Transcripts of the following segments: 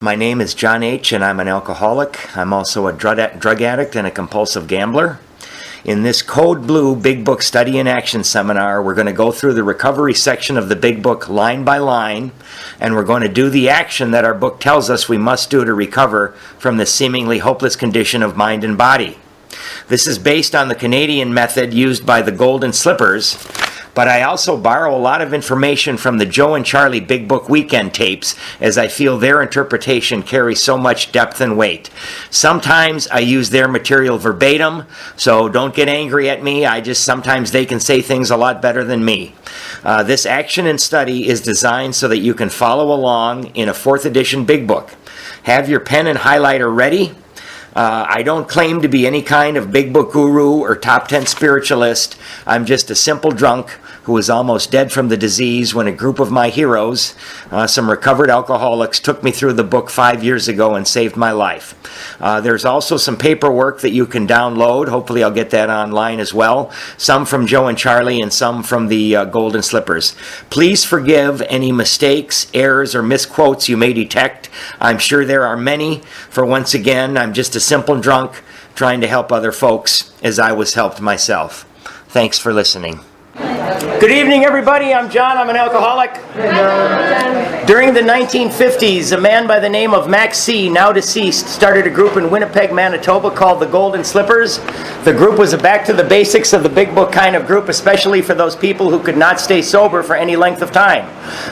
My name is John H., and I'm an alcoholic. I'm also a drug addict and a compulsive gambler. In this Code Blue Big Book Study in Action seminar, we're going to go through the recovery section of the Big Book line by line, and we're going to do the action that our book tells us we must do to recover from the seemingly hopeless condition of mind and body. This is based on the Canadian method used by the Golden Slippers, but I also borrow a lot of information from the Joe and Charlie Big Book Weekend tapes, as I feel their interpretation carries so much depth and weight. Sometimes I use their material verbatim, so don't get angry at me. Sometimes they can say things a lot better than me. This action and study is designed so that you can follow along in a 4th edition Big Book. Have your pen and highlighter ready. I don't claim to be any kind of big book guru or top 10 spiritualist. I'm just a simple drunk who was almost dead from the disease when a group of my heroes, some recovered alcoholics, took me through the book 5 years ago and saved my life. There's also some paperwork that you can download. Hopefully I'll get that online as well. Some from Joe and Charlie and some from the Golden Slippers. Please forgive any mistakes, errors, or misquotes you may detect. I'm sure there are many, for once again, I'm just a simple drunk trying to help other folks as I was helped myself. Thanks for listening. Good evening, everybody. I'm John. I'm an alcoholic. During the 1950s, a man by the name of Max C., now deceased, started a group in Winnipeg, Manitoba called the Golden Slippers. The group was a back to the basics of the Big Book kind of group, especially for those people who could not stay sober for any length of time.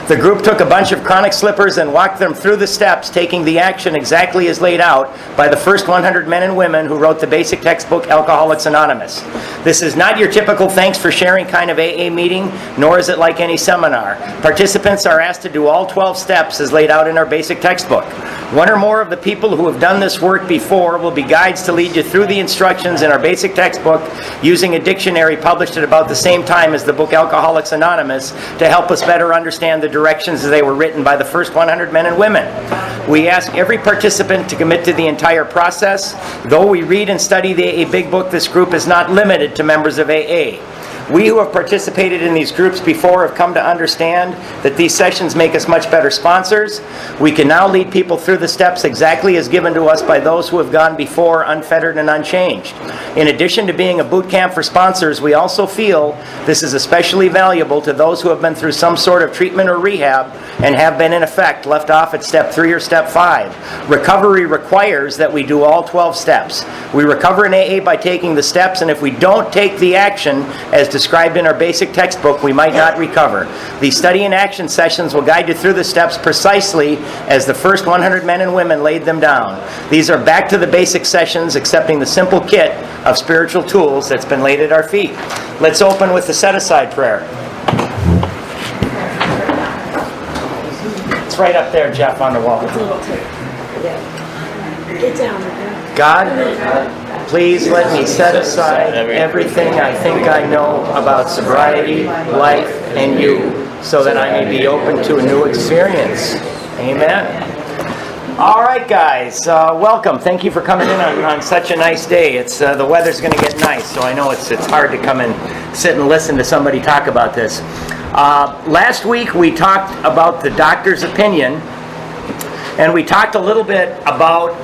The group took a bunch of chronic slippers and walked them through the steps, taking the action exactly as laid out by the first 100 men and women who wrote the basic textbook Alcoholics Anonymous. This is not your typical thanks for sharing kind of AA meeting, nor is it like any seminar. Participants are asked to do all 12 steps as laid out in our basic textbook. One or more of the people who have done this work before will be guides to lead you through the instructions in our basic textbook using a dictionary published at about the same time as the book Alcoholics Anonymous to help us better understand the directions as they were written by the first 100 men and women. We ask every participant to commit to the entire process. Though we read and study the AA Big Book, this group is not limited to members of AA. We who have participated in these groups before have come to understand that these sessions make us much better sponsors. We can now lead people through the steps exactly as given to us by those who have gone before, unfettered and unchanged. In addition to being a boot camp for sponsors, we also feel this is especially valuable to those who have been through some sort of treatment or rehab and have been, in effect, left off at step 3 or step 5. Recovery requires that we do all 12 steps. We recover in AA by taking the steps, and if we don't take the action as described in our basic textbook, we might not recover. These study and action sessions will guide you through the steps precisely as the first 100 men and women laid them down. These are back to the basic sessions, accepting the simple kit of spiritual tools that's been laid at our feet. Let's open with the set-aside prayer. It's right up there, Jeff, on the wall. Get down. God, please let me set aside everything I think I know about sobriety, life, and you, so that I may be open to a new experience. Amen. All right, guys, welcome. Thank you for coming in on such a nice day. The weather's going to get nice, so I know it's hard to come and sit and listen to somebody talk about this. Last week we talked about the doctor's opinion, and we talked a little bit about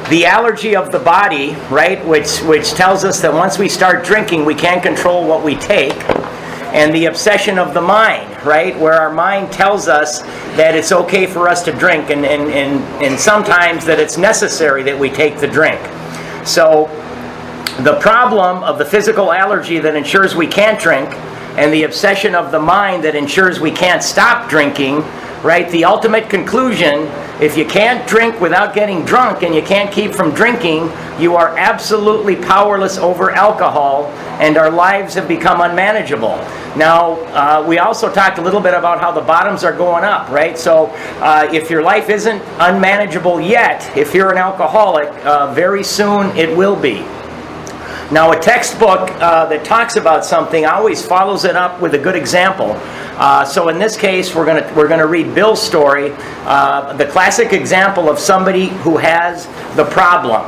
the allergy of the body, right, which tells us that once we start drinking, we can't control what we take, and the obsession of the mind, right, where our mind tells us that it's okay for us to drink, and sometimes that it's necessary that we take the drink. So the problem of the physical allergy that ensures we can't drink, and the obsession of the mind that ensures we can't stop drinking, right, the ultimate conclusion, if you can't drink without getting drunk and you can't keep from drinking, you are absolutely powerless over alcohol, and our lives have become unmanageable. Now, we also talked a little bit about how the bottoms are going up, right? So if your life isn't unmanageable yet, if you're an alcoholic, very soon it will be. Now, a textbook that talks about something always follows it up with a good example. So in this case, we're gonna read Bill's story, the classic example of somebody who has the problem.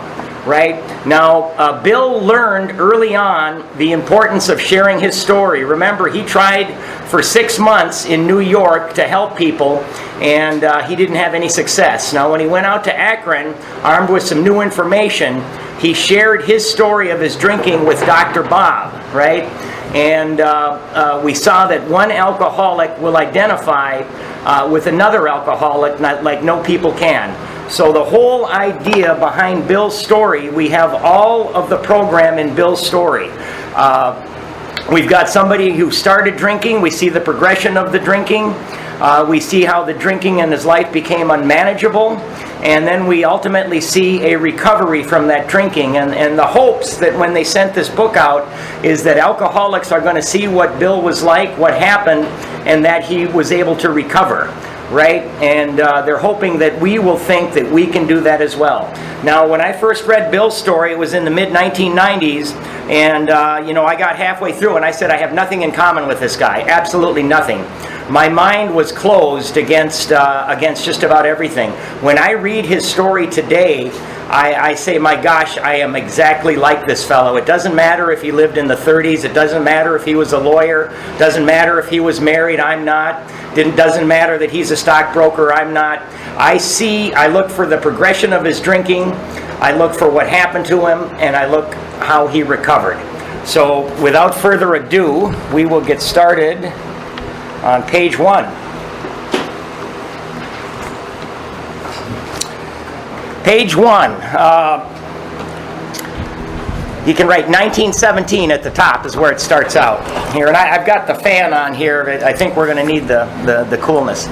Right? Now, Bill learned early on the importance of sharing his story. Remember, he tried for 6 months in New York to help people, and he didn't have any success. Now, when he went out to Akron, armed with some new information, he shared his story of his drinking with Dr. Bob, right? And we saw that one alcoholic will identify with another alcoholic like no people can. So the whole idea behind Bill's story, we have all of the program in Bill's story. We've got somebody who started drinking. We see the progression of the drinking. We see how the drinking in his life became unmanageable. And then we ultimately see a recovery from that drinking. And the hopes that when they sent this book out is that alcoholics are going to see what Bill was like, what happened, and that he was able to recover. Right? And they're hoping that we will think that we can do that as well. Now, when I first read Bill's story, it was in the mid-1990s, and I got halfway through and I said, I have nothing in common with this guy. Absolutely nothing. My mind was closed against just about everything. When I read his story today, I say, my gosh, I am exactly like this fellow. It doesn't matter if he lived in the 30s. It doesn't matter if he was a lawyer. It doesn't matter if he was married. I'm not. It doesn't matter that he's a stockbroker. I'm not. I look for the progression of his drinking. I look for what happened to him, and I look how he recovered. So without further ado, we will get started on page 1. Page 1. You can write 1917 at the top is where it starts out here. And I've got the fan on here. I think we're going to need the coolness.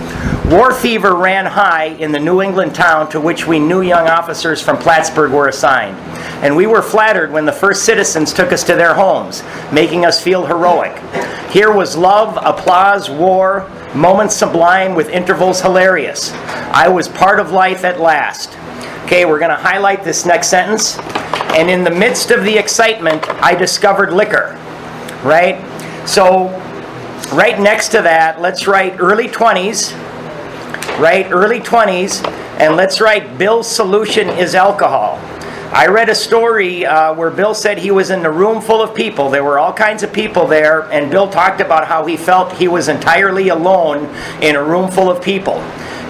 War fever ran high in the New England town to which we new young officers from Plattsburgh were assigned. And we were flattered when the first citizens took us to their homes, making us feel heroic. Here was love, applause, war, moments sublime with intervals hilarious. I was part of life at last. Okay, we're going to highlight this next sentence. And in the midst of the excitement, I discovered liquor. Right? So, right next to that, let's write early 20s. Right? Early 20s. And let's write Bill's solution is alcohol. I read a story where Bill said he was in a room full of people. There were all kinds of people there. And Bill talked about how he felt he was entirely alone in a room full of people.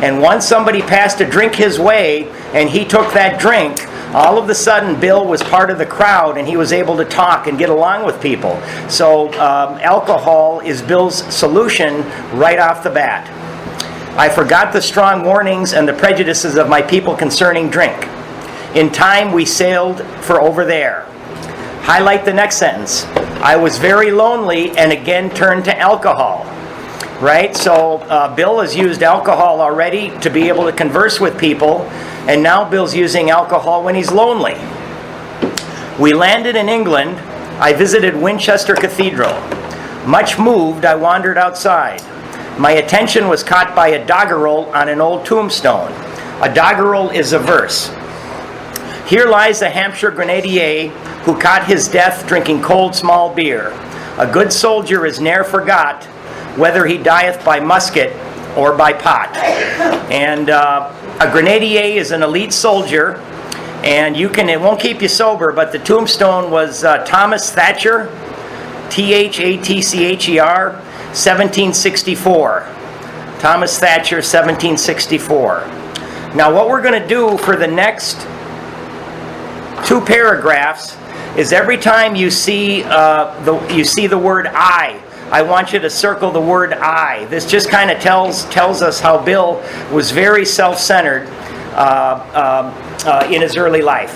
And once somebody passed a drink his way, and he took that drink, all of a sudden Bill was part of the crowd, and he was able to talk and get along with people. So alcohol is Bill's solution right off the bat. I forgot the strong warnings and the prejudices of my people concerning drink. In time we sailed for over there. Highlight the next sentence. I was very lonely and again turned to alcohol. Right? So Bill has used alcohol already to be able to converse with people, and now Bill's using alcohol when he's lonely. We landed in England. I visited Winchester Cathedral. Much moved, I wandered outside. My attention was caught by a doggerel on an old tombstone. A doggerel is a verse. Here lies a Hampshire grenadier who caught his death drinking cold small beer. A good soldier is ne'er forgot, whether he dieth by musket or by pot. And a grenadier is an elite soldier, and it won't keep you sober, but the tombstone was Thomas Thatcher, Thatcher, 1764. Thomas Thatcher, 1764. Now what we're going to do for the next 2 paragraphs is every time you see the word I want you to circle the word I. This just kind of tells us how Bill was very self-centered in his early life.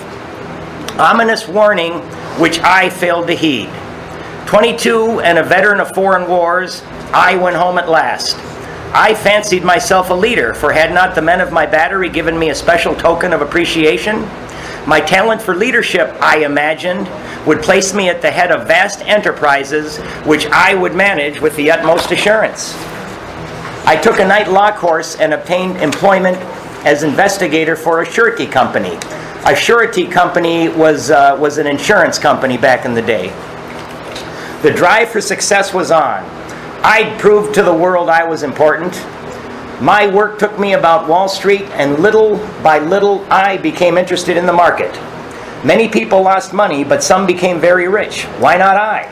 Ominous warning, which I failed to heed. 22 and a veteran of foreign wars, I went home at last. I fancied myself a leader, for had not the men of my battery given me a special token of appreciation? My talent for leadership, I imagined, would place me at the head of vast enterprises which I would manage with the utmost assurance. I took a night law course and obtained employment as investigator for a surety company. A surety company was an insurance company back in the day. The drive for success was on. I'd proved to the world I was important. My work took me about Wall Street, and little by little I became interested in the market. Many people lost money, but some became very rich. Why not I?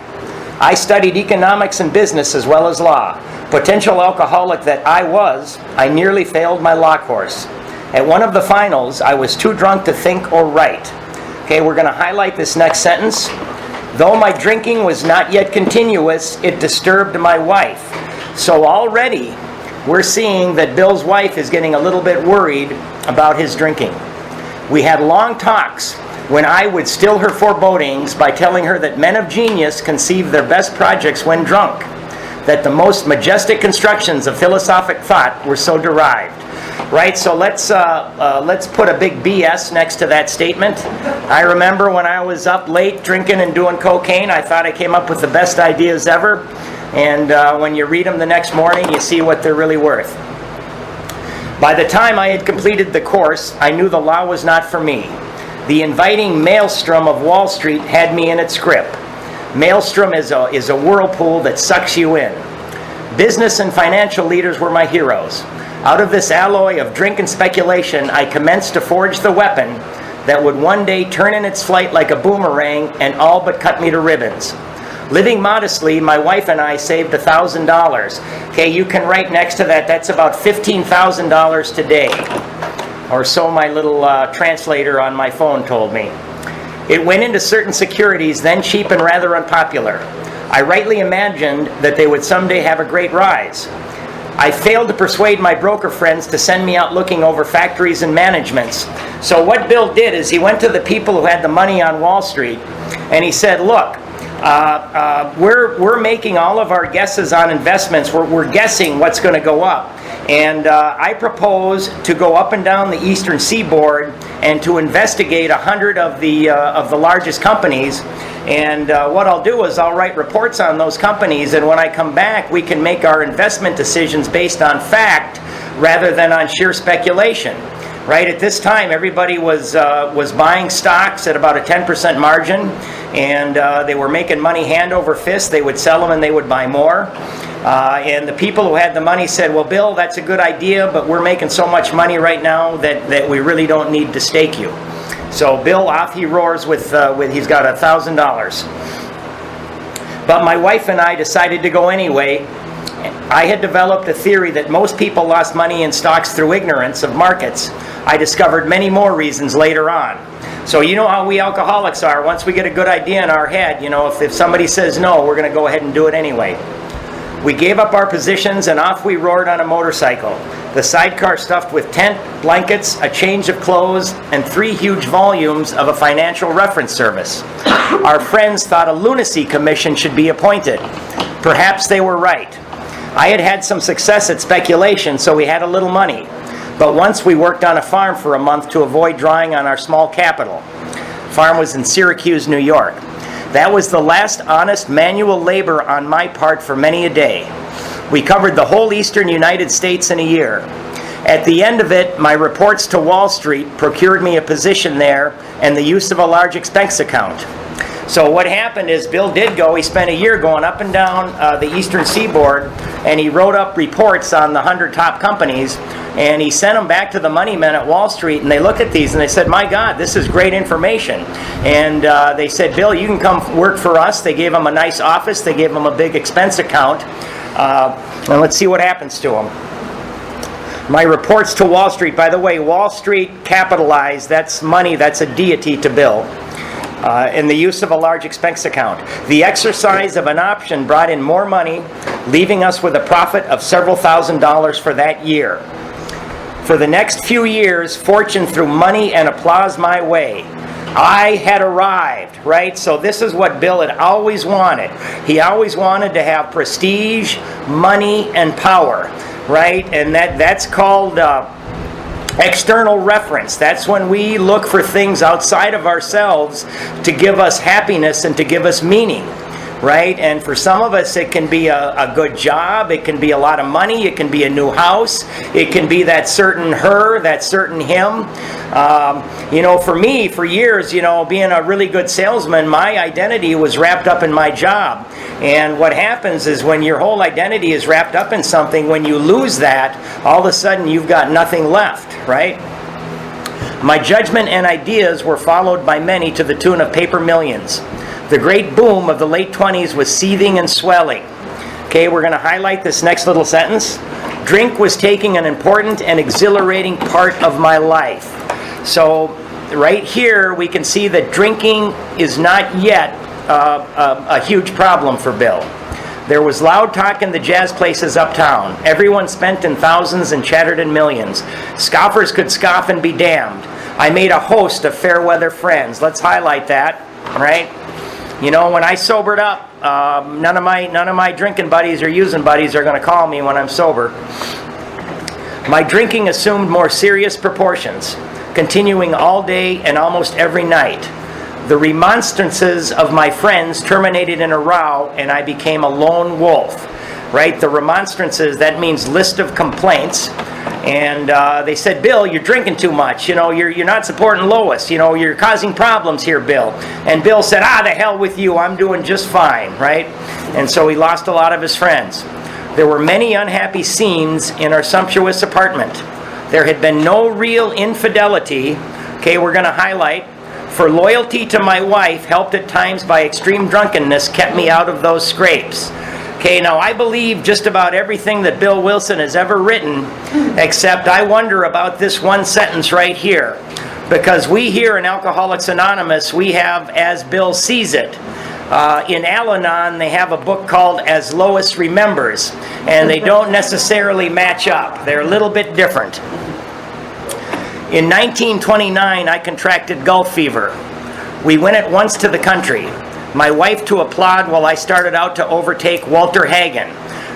I studied economics and business as well as law. Potential alcoholic that I was, I nearly failed my law course. At one of the finals, I was too drunk to think or write. Okay, we're going to highlight this next sentence. Though my drinking was not yet continuous, it disturbed my wife. So already, we're seeing that Bill's wife is getting a little bit worried about his drinking. We had long talks when I would still her forebodings by telling her that men of genius conceive their best projects when drunk, that the most majestic constructions of philosophic thought were so derived. Right, so let's put a big BS next to that statement. I remember when I was up late drinking and doing cocaine, I thought I came up with the best ideas ever. And when you read them the next morning, you see what they're really worth. By the time I had completed the course, I knew the law was not for me. The inviting maelstrom of Wall Street had me in its grip. Maelstrom is a whirlpool that sucks you in. Business and financial leaders were my heroes. Out of this alloy of drink and speculation, I commenced to forge the weapon that would one day turn in its flight like a boomerang and all but cut me to ribbons. Living modestly, my wife and I saved $1,000. Okay, you can write next to that, that's about $15,000 today. Or so my little translator on my phone told me. It went into certain securities, then cheap and rather unpopular. I rightly imagined that they would someday have a great rise. I failed to persuade my broker friends to send me out looking over factories and managements. So what Bill did is he went to the people who had the money on Wall Street and he said, look, we're making all of our guesses on investments. We're guessing what's going to go up. And I propose to go up and down the eastern seaboard and to investigate 100 of the largest companies. And what I'll do is I'll write reports on those companies, and when I come back, we can make our investment decisions based on fact rather than on sheer speculation. Right at this time, everybody was buying stocks at about a 10% margin, and they were making money hand over fist. They would sell them and they would buy more. And the people who had the money said, well, Bill, that's a good idea, but we're making so much money right now that we really don't need to stake you. So Bill, off he roars with he's got $1,000. But my wife and I decided to go anyway. I had developed a theory that most people lost money in stocks through ignorance of markets. I discovered many more reasons later on. So you know how we alcoholics are. Once we get a good idea in our head, you know, if somebody says no, we're going to go ahead and do it anyway. We gave up our positions and off we roared on a motorcycle. The sidecar stuffed with tent, blankets, a change of clothes, and 3 huge volumes of a financial reference service. Our friends thought a lunacy commission should be appointed. Perhaps they were right. I had had some success at speculation, so we had a little money. But once we worked on a farm for a month to avoid drawing on our small capital. Farm was in Syracuse, New York. That was the last honest manual labor on my part for many a day. We covered the whole eastern United States in a year. At the end of it, my reports to Wall Street procured me a position there and the use of a large expense account. So what happened is Bill did go, he spent a year going up and down the eastern seaboard, and he wrote up reports on the 100 top companies, and he sent them back to the money men at Wall Street, and they looked at these and they said, my God, this is great information. And they said, Bill, you can come work for us. They gave him a nice office, they gave him a big expense account, and let's see what happens to him. My reports to Wall Street, by the way, Wall Street capitalized, that's money, that's a deity to Bill. In the use of a large expense account. The exercise of an option brought in more money, leaving us with a profit of several $1,000s for that year. For the next few years, fortune threw money and applause my way. I had arrived, right? So this is what Bill had always wanted. He always wanted to have prestige, money, and power, right? And that's called external reference. That's when we look for things outside of ourselves to give us happiness and to give us meaning, right? And for some of us, it can be a good job, it can be a lot of money, it can be a new house, it can be that certain her, that certain him. For me, for years, being a really good salesman, my identity was wrapped up in my job. And what happens is when your whole identity is wrapped up in something, when you lose that, all of a sudden you've got nothing left, right? My judgment and ideas were followed by many to the tune of paper millions. The great boom of the late 20s was seething and swelling. Okay, we're going to highlight this next little sentence. Drink was taking an important and exhilarating part of my life. So right here we can see that drinking is not yet a huge problem for Bill. There was loud talk in the jazz places uptown. Everyone spent in thousands and chattered in millions. Scoffers could scoff and be damned. I made a host of fair weather friends. Let's highlight that, right? You know, when I sobered up, none of my drinking buddies or using buddies are going to call me when I'm sober. My drinking assumed more serious proportions, continuing all day and almost every night. The remonstrances of my friends terminated in a row, and I became a lone wolf. Right? The remonstrances, that means list of complaints. And they said, Bill, you're drinking too much. You know, you're not supporting Lois. You know, you're causing problems here, Bill. And Bill said, the hell with you. I'm doing just fine, right? And so he lost a lot of his friends. There were many unhappy scenes in our sumptuous apartment. There had been no real infidelity. Okay, we're going to highlight. For loyalty to my wife, helped at times by extreme drunkenness, kept me out of those scrapes. Okay, now I believe just about everything that Bill Wilson has ever written, except I wonder about this one sentence right here. Because we here in Alcoholics Anonymous, we have As Bill Sees It. In Al-Anon, they have a book called As Lois Remembers, and they don't necessarily match up. They're a little bit different. In 1929, I contracted Gulf fever. We went at once to the country. My wife to applaud while I started out to overtake Walter Hagen.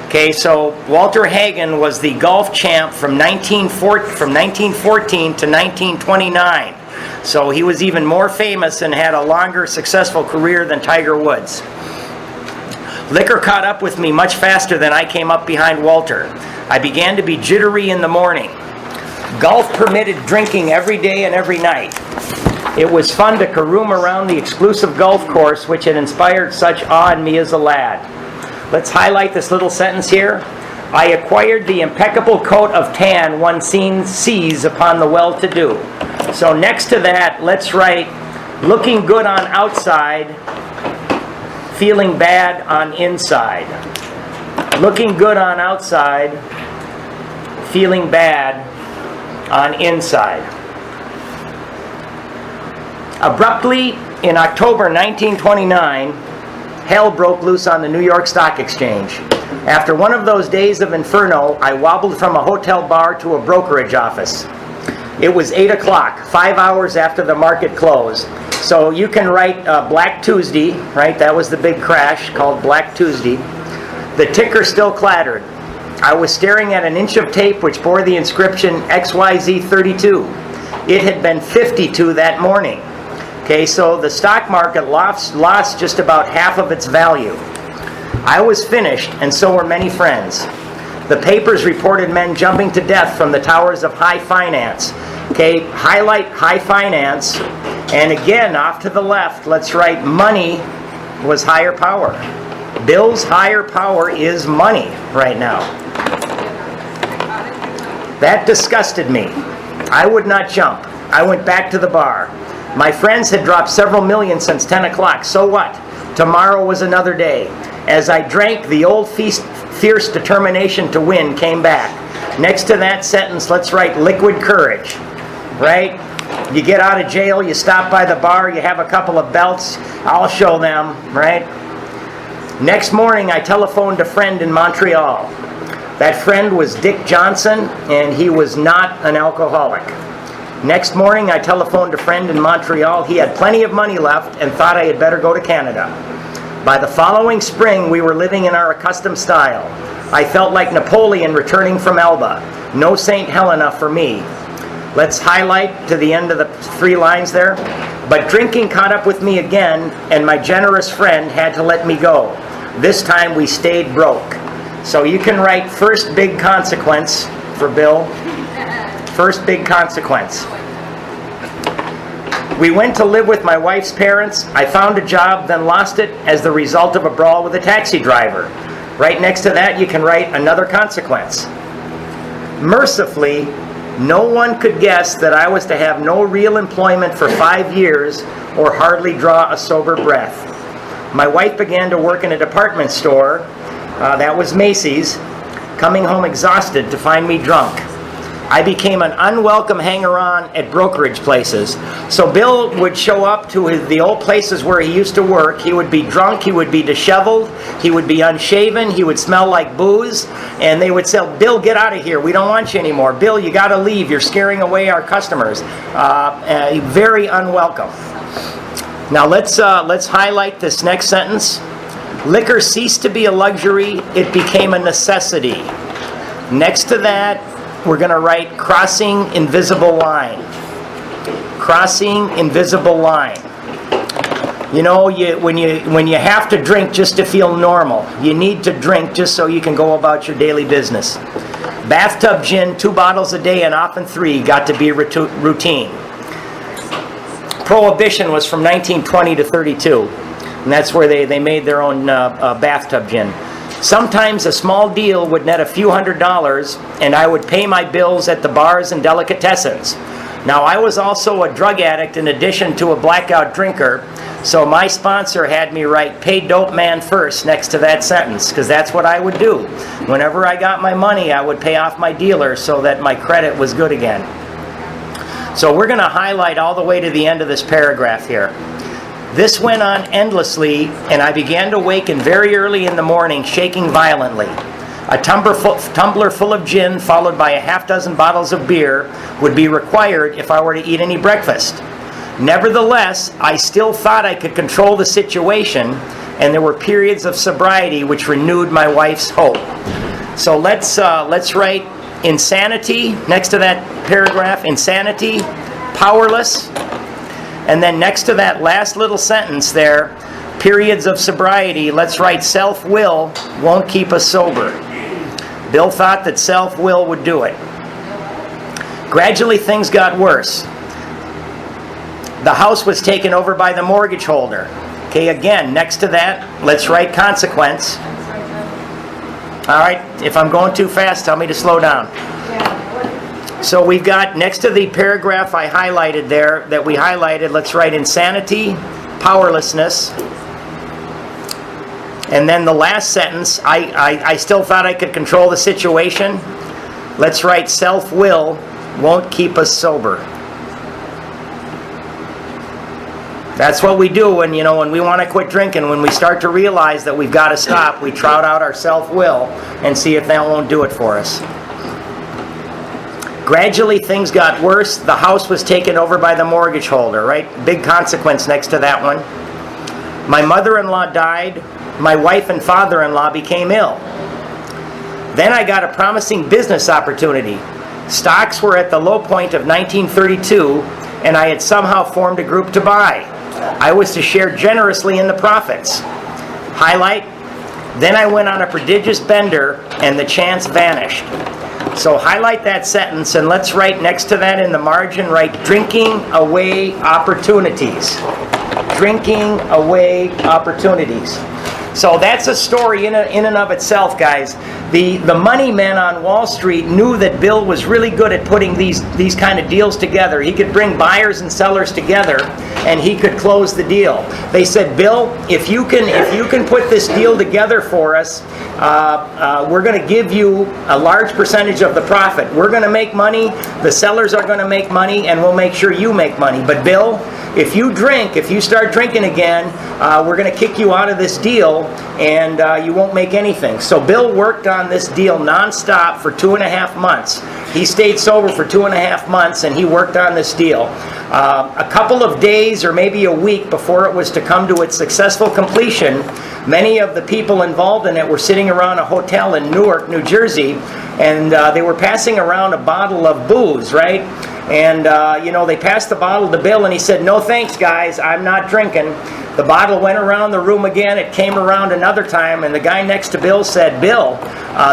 Okay, so Walter Hagen was the golf champ from 1914 to 1929. So he was even more famous and had a longer, successful career than Tiger Woods. Liquor caught up with me much faster than I came up behind Walter. I began to be jittery in the morning. Golf permitted drinking every day and every night. It was fun to caroom around the exclusive golf course which had inspired such awe in me as a lad. Let's highlight this little sentence here. I acquired the impeccable coat of tan one sees upon the well-to-do. So next to that, let's write, looking good on outside, feeling bad on inside. Looking good on outside, feeling bad on inside. Abruptly, in October 1929, hell broke loose on the New York Stock Exchange. After one of those days of inferno, I wobbled from a hotel bar to a brokerage office. It was 8 o'clock, 5 hours after the market closed. So you can write Black Tuesday, right? That was the big crash called Black Tuesday. The ticker still clattered. I was staring at an inch of tape which bore the inscription XYZ32. It had been 52 that morning. Okay, so the stock market lost just about half of its value. I was finished, and so were many friends. The papers reported men jumping to death from the towers of high finance. Okay, highlight high finance, and again, off to the left, let's write money was higher power. Bill's higher power is money right now. That disgusted me. I would not jump. I went back to the bar. My friends had dropped several million since 10 o'clock. So what? Tomorrow was another day. As I drank, the old fierce determination to win came back. Next to that sentence, let's write liquid courage. Right? You get out of jail, you stop by the bar, you have a couple of belts. I'll show them, right? Next morning, I telephoned a friend in Montreal. That friend was Dick Johnson, and he was not an alcoholic. Next morning, I telephoned a friend in Montreal. He had plenty of money left and thought I had better go to Canada. By the following spring, we were living in our accustomed style. I felt like Napoleon returning from Elba. No St. Helena for me. Let's highlight to the end of the 3 lines there. But drinking caught up with me again, and my generous friend had to let me go. This time we stayed broke. So you can write first big consequence for Bill. First big consequence. We went to live with my wife's parents. I found a job, then lost it as the result of a brawl with a taxi driver. Right next to that, you can write another consequence. Mercifully, no one could guess that I was to have no real employment for 5 years or hardly draw a sober breath. My wife began to work in a department store. That was Macy's. Coming home exhausted to find me drunk. I became an unwelcome hanger-on at brokerage places. So Bill would show up to the old places where he used to work. He would be drunk, he would be disheveled, he would be unshaven, he would smell like booze, and they would say, Bill, get out of here, we don't want you anymore. Bill, you got to leave, you're scaring away our customers. Very unwelcome. Now let's highlight this next sentence. Liquor ceased to be a luxury, it became a necessity. Next to that, we're going to write crossing invisible line. Crossing invisible line. You know, when you have to drink just to feel normal, you need to drink just so you can go about your daily business. Bathtub gin, 2 bottles a day and often 3 got to be routine. Prohibition was from 1920 to 32, and that's where they made their own bathtub gin. Sometimes a small deal would net a few $100s, and I would pay my bills at the bars and delicatessens. Now, I was also a drug addict in addition to a blackout drinker, so my sponsor had me write "Pay Dope Man First" next to that sentence, because that's what I would do. Whenever I got my money, I would pay off my dealer so that my credit was good again. So we're going to highlight all the way to the end of this paragraph here. This went on endlessly, and I began to waken very early in the morning, shaking violently. A tumbler full of gin, followed by a half-dozen bottles of beer, would be required if I were to eat any breakfast. Nevertheless, I still thought I could control the situation, and there were periods of sobriety which renewed my wife's hope. So let's write insanity next to that paragraph. Insanity, powerless. And then next to that last little sentence there, periods of sobriety, let's write self-will won't keep us sober. Bill thought that self-will would do it. Gradually things got worse. The house was taken over by the mortgage holder. Okay, again, next to that, let's write consequence. All right, if I'm going too fast, tell me to slow down. So we've got, next to the paragraph I highlighted there, that we highlighted, let's write insanity, powerlessness. And then the last sentence, I still thought I could control the situation. Let's write self-will won't keep us sober. That's what we do when we want to quit drinking. When we start to realize that we've got to stop, we trot out our self-will and see if that won't do it for us. Gradually, things got worse. The house was taken over by the mortgage holder, right? Big consequence next to that one. My mother-in-law died. My wife and father-in-law became ill. Then I got a promising business opportunity. Stocks were at the low point of 1932, and I had somehow formed a group to buy. I was to share generously in the profits. Highlight. Then I went on a prodigious bender, and the chance vanished. So highlight that sentence, and let's write next to that in the margin, write drinking away opportunities. Drinking away opportunities. So that's a story in and of itself, guys. The money men on Wall Street knew that Bill was really good at putting these kind of deals together. He could bring buyers and sellers together, and he could close the deal. They said, Bill, if you can put this deal together for us, we're going to give you a large percentage of the profit. We're going to make money, the sellers are going to make money, and we'll make sure you make money. But Bill, if you start drinking again, we're going to kick you out of this deal, and you won't make anything. So Bill worked on this deal nonstop for 2.5 months. He stayed sober for 2.5 months, and he worked on this deal. A couple of days or maybe a week before it was to come to its successful completion, many of the people involved in it were sitting around a hotel in Newark, New Jersey, and they were passing around a bottle of booze, right? And, they passed the bottle to Bill, and he said, no thanks, guys, I'm not drinking. The bottle went around the room again. It came around another time, and the guy next to Bill said, Bill,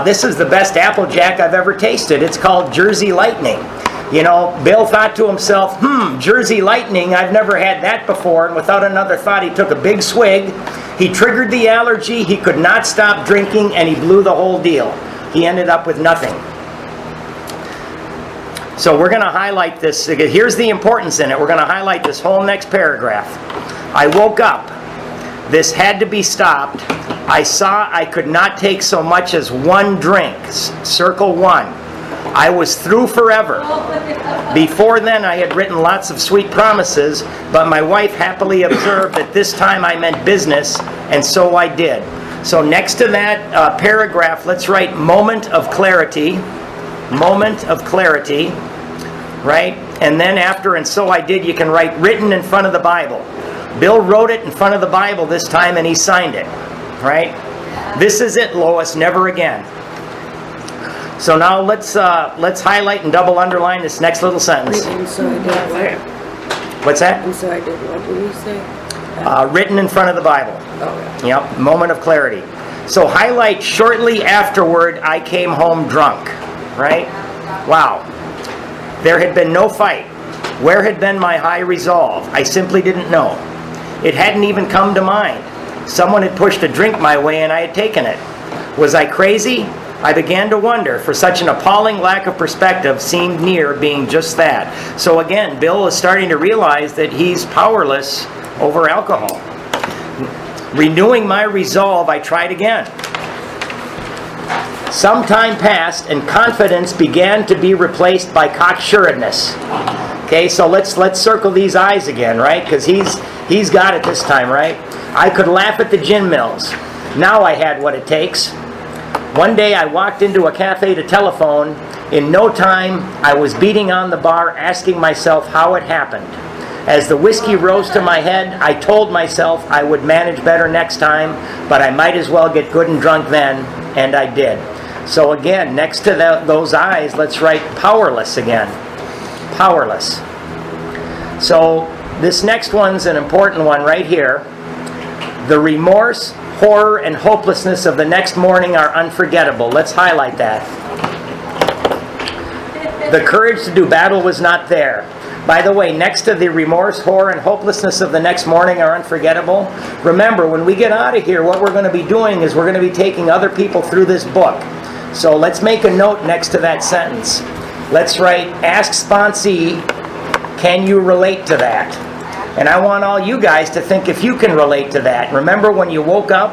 this is the best Applejack I've ever tasted. It's called Jersey Lightning. Bill thought to himself, Jersey Lightning, I've never had that before. And without another thought, he took a big swig. He triggered the allergy. He could not stop drinking, and he blew the whole deal. He ended up with nothing. So we're going to highlight this. Here's the importance in it. We're going to highlight this whole next paragraph. I woke up. This had to be stopped. I saw I could not take so much as one drink. Circle 1. I was through forever. Before then, I had written lots of sweet promises, but my wife happily observed that this time I meant business, and so I did. So next to that paragraph, let's write moment of clarity. Moment of clarity, right? And then after, and so I did, you can write written in front of the Bible. Bill wrote it in front of the Bible this time, and he signed it, right? This is it, Lois, never again. So now let's highlight and double underline this next little sentence. And so I did what? What's that? And so I did what did you say? Written in front of the Bible. Oh, yeah. Yep, moment of clarity. So highlight shortly afterward, I came home drunk, right? Wow. There had been no fight. Where had been my high resolve? I simply didn't know. It hadn't even come to mind. Someone had pushed a drink my way and I had taken it. Was I crazy? I began to wonder, for such an appalling lack of perspective seemed near being just that. So again, Bill is starting to realize that he's powerless over alcohol. Renewing my resolve, I tried again. Some time passed and confidence began to be replaced by cocksuredness. Okay, so let's circle these I's again, right? Because he's got it this time, right? I could laugh at the gin mills. Now I had what it takes. One day I walked into a cafe to telephone. In no time, I was beating on the bar, asking myself how it happened. As the whiskey rose to my head, I told myself I would manage better next time, but I might as well get good and drunk then, and I did. So again, next to those I's, let's write powerless again. Powerless. So this next one's an important one right here. The remorse, horror, and hopelessness of the next morning are unforgettable. Let's highlight that. The courage to do battle was not there. By the way, next to the remorse, horror, and hopelessness of the next morning are unforgettable. Remember, when we get out of here, what we're going to be doing is we're going to be taking other people through this book. So let's make a note next to that sentence. Let's write, ask sponsee, can you relate to that? And I want all you guys to think if you can relate to that. Remember when you woke up,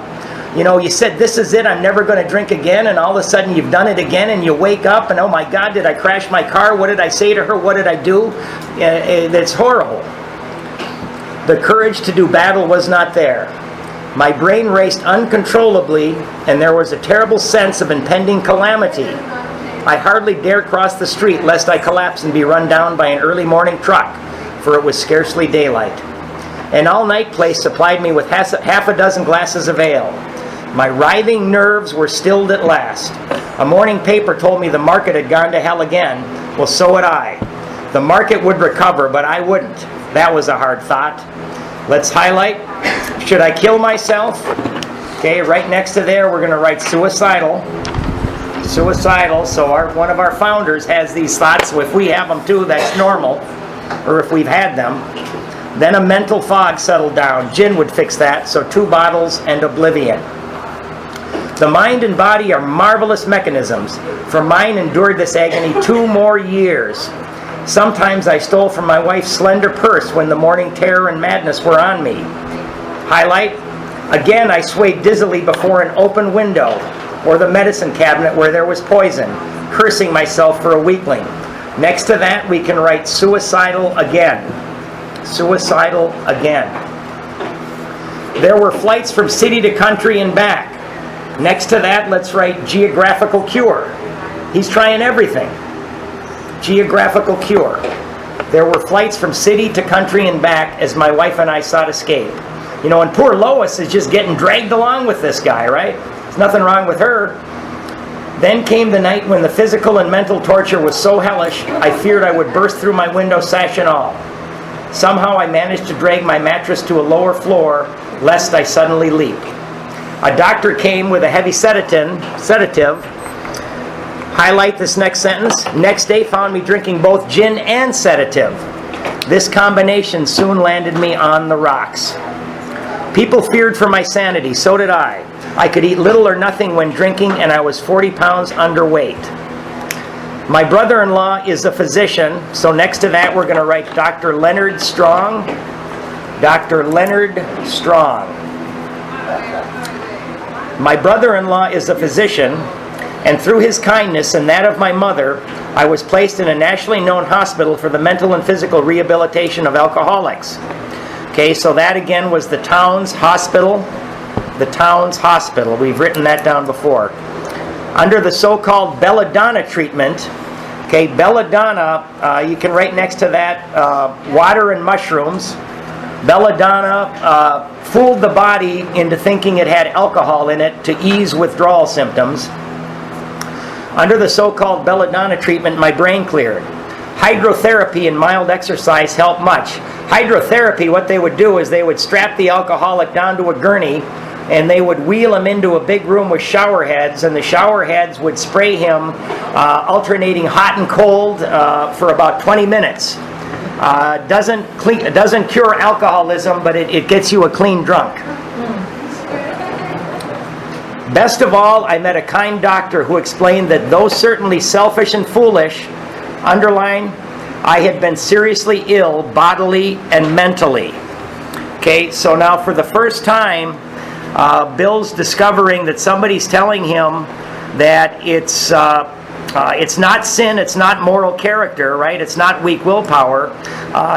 you said, this is it, I'm never going to drink again, and all of a sudden you've done it again, and you wake up, and oh my God, did I crash my car? What did I say to her? What did I do? It's horrible. The courage to do battle was not there. My brain raced uncontrollably, and there was a terrible sense of impending calamity. I hardly dared cross the street lest I collapse and be run down by an early morning truck, for it was scarcely daylight. An all-night place supplied me with half a dozen glasses of ale. My writhing nerves were stilled at last. A morning paper told me the market had gone to hell again. Well, so had I. The market would recover, but I wouldn't. That was a hard thought. Let's highlight. Should I kill myself? Okay, right next to there, we're going to write suicidal. Suicidal. So one of our founders has these thoughts. So if we have them too, that's normal. Or if we've had them. Then a mental fog settled down. Gin would fix that. So 2 bottles and oblivion. The mind and body are marvelous mechanisms, for mine endured this agony 2 more years. Sometimes I stole from my wife's slender purse when the morning terror and madness were on me. Highlight. Again I swayed dizzily before an open window, or the medicine cabinet where there was poison, cursing myself for a weakling. Next to that we can write suicidal again. Suicidal again. There were flights from city to country and back. Next to that, let's write geographical cure. He's trying everything. Geographical cure. There were flights from city to country and back as my wife and I sought escape. And poor Lois is just getting dragged along with this guy, right? There's nothing wrong with her. Then came the night when the physical and mental torture was so hellish, I feared I would burst through my window sash and all. Somehow I managed to drag my mattress to a lower floor, lest I suddenly leap. A doctor came with a heavy sedative. Highlight this next sentence. Next day found me drinking both gin and sedative. This combination soon landed me on the rocks. People feared for my sanity, so did I. I could eat little or nothing when drinking, and I was 40 pounds underweight. My brother-in-law is a physician, so next to that we're going to write Dr. Leonard Strong. Dr. Leonard Strong. My brother-in-law is a physician, and through his kindness and that of my mother, I was placed in a nationally known hospital for the mental and physical rehabilitation of alcoholics. Okay, so that again was the Towns Hospital. The Towns Hospital. We've written that down before. Under the so-called belladonna treatment, okay, belladonna, you can write next to that water and mushrooms. Belladonna fooled the body into thinking it had alcohol in it to ease withdrawal symptoms. Under the so-called belladonna treatment, my brain cleared. Hydrotherapy and mild exercise helped much. Hydrotherapy, what they would do is they would strap the alcoholic down to a gurney and they would wheel him into a big room with shower heads, and the shower heads would spray him alternating hot and cold for about 20 minutes. It doesn't cure alcoholism, but it gets you a clean drunk. Best of all, I met a kind doctor who explained that though certainly selfish and foolish, underline, I had been seriously ill bodily and mentally. Okay, so now for the first time, Bill's discovering that somebody's telling him that it's not sin, it's not moral character, right? It's not weak willpower.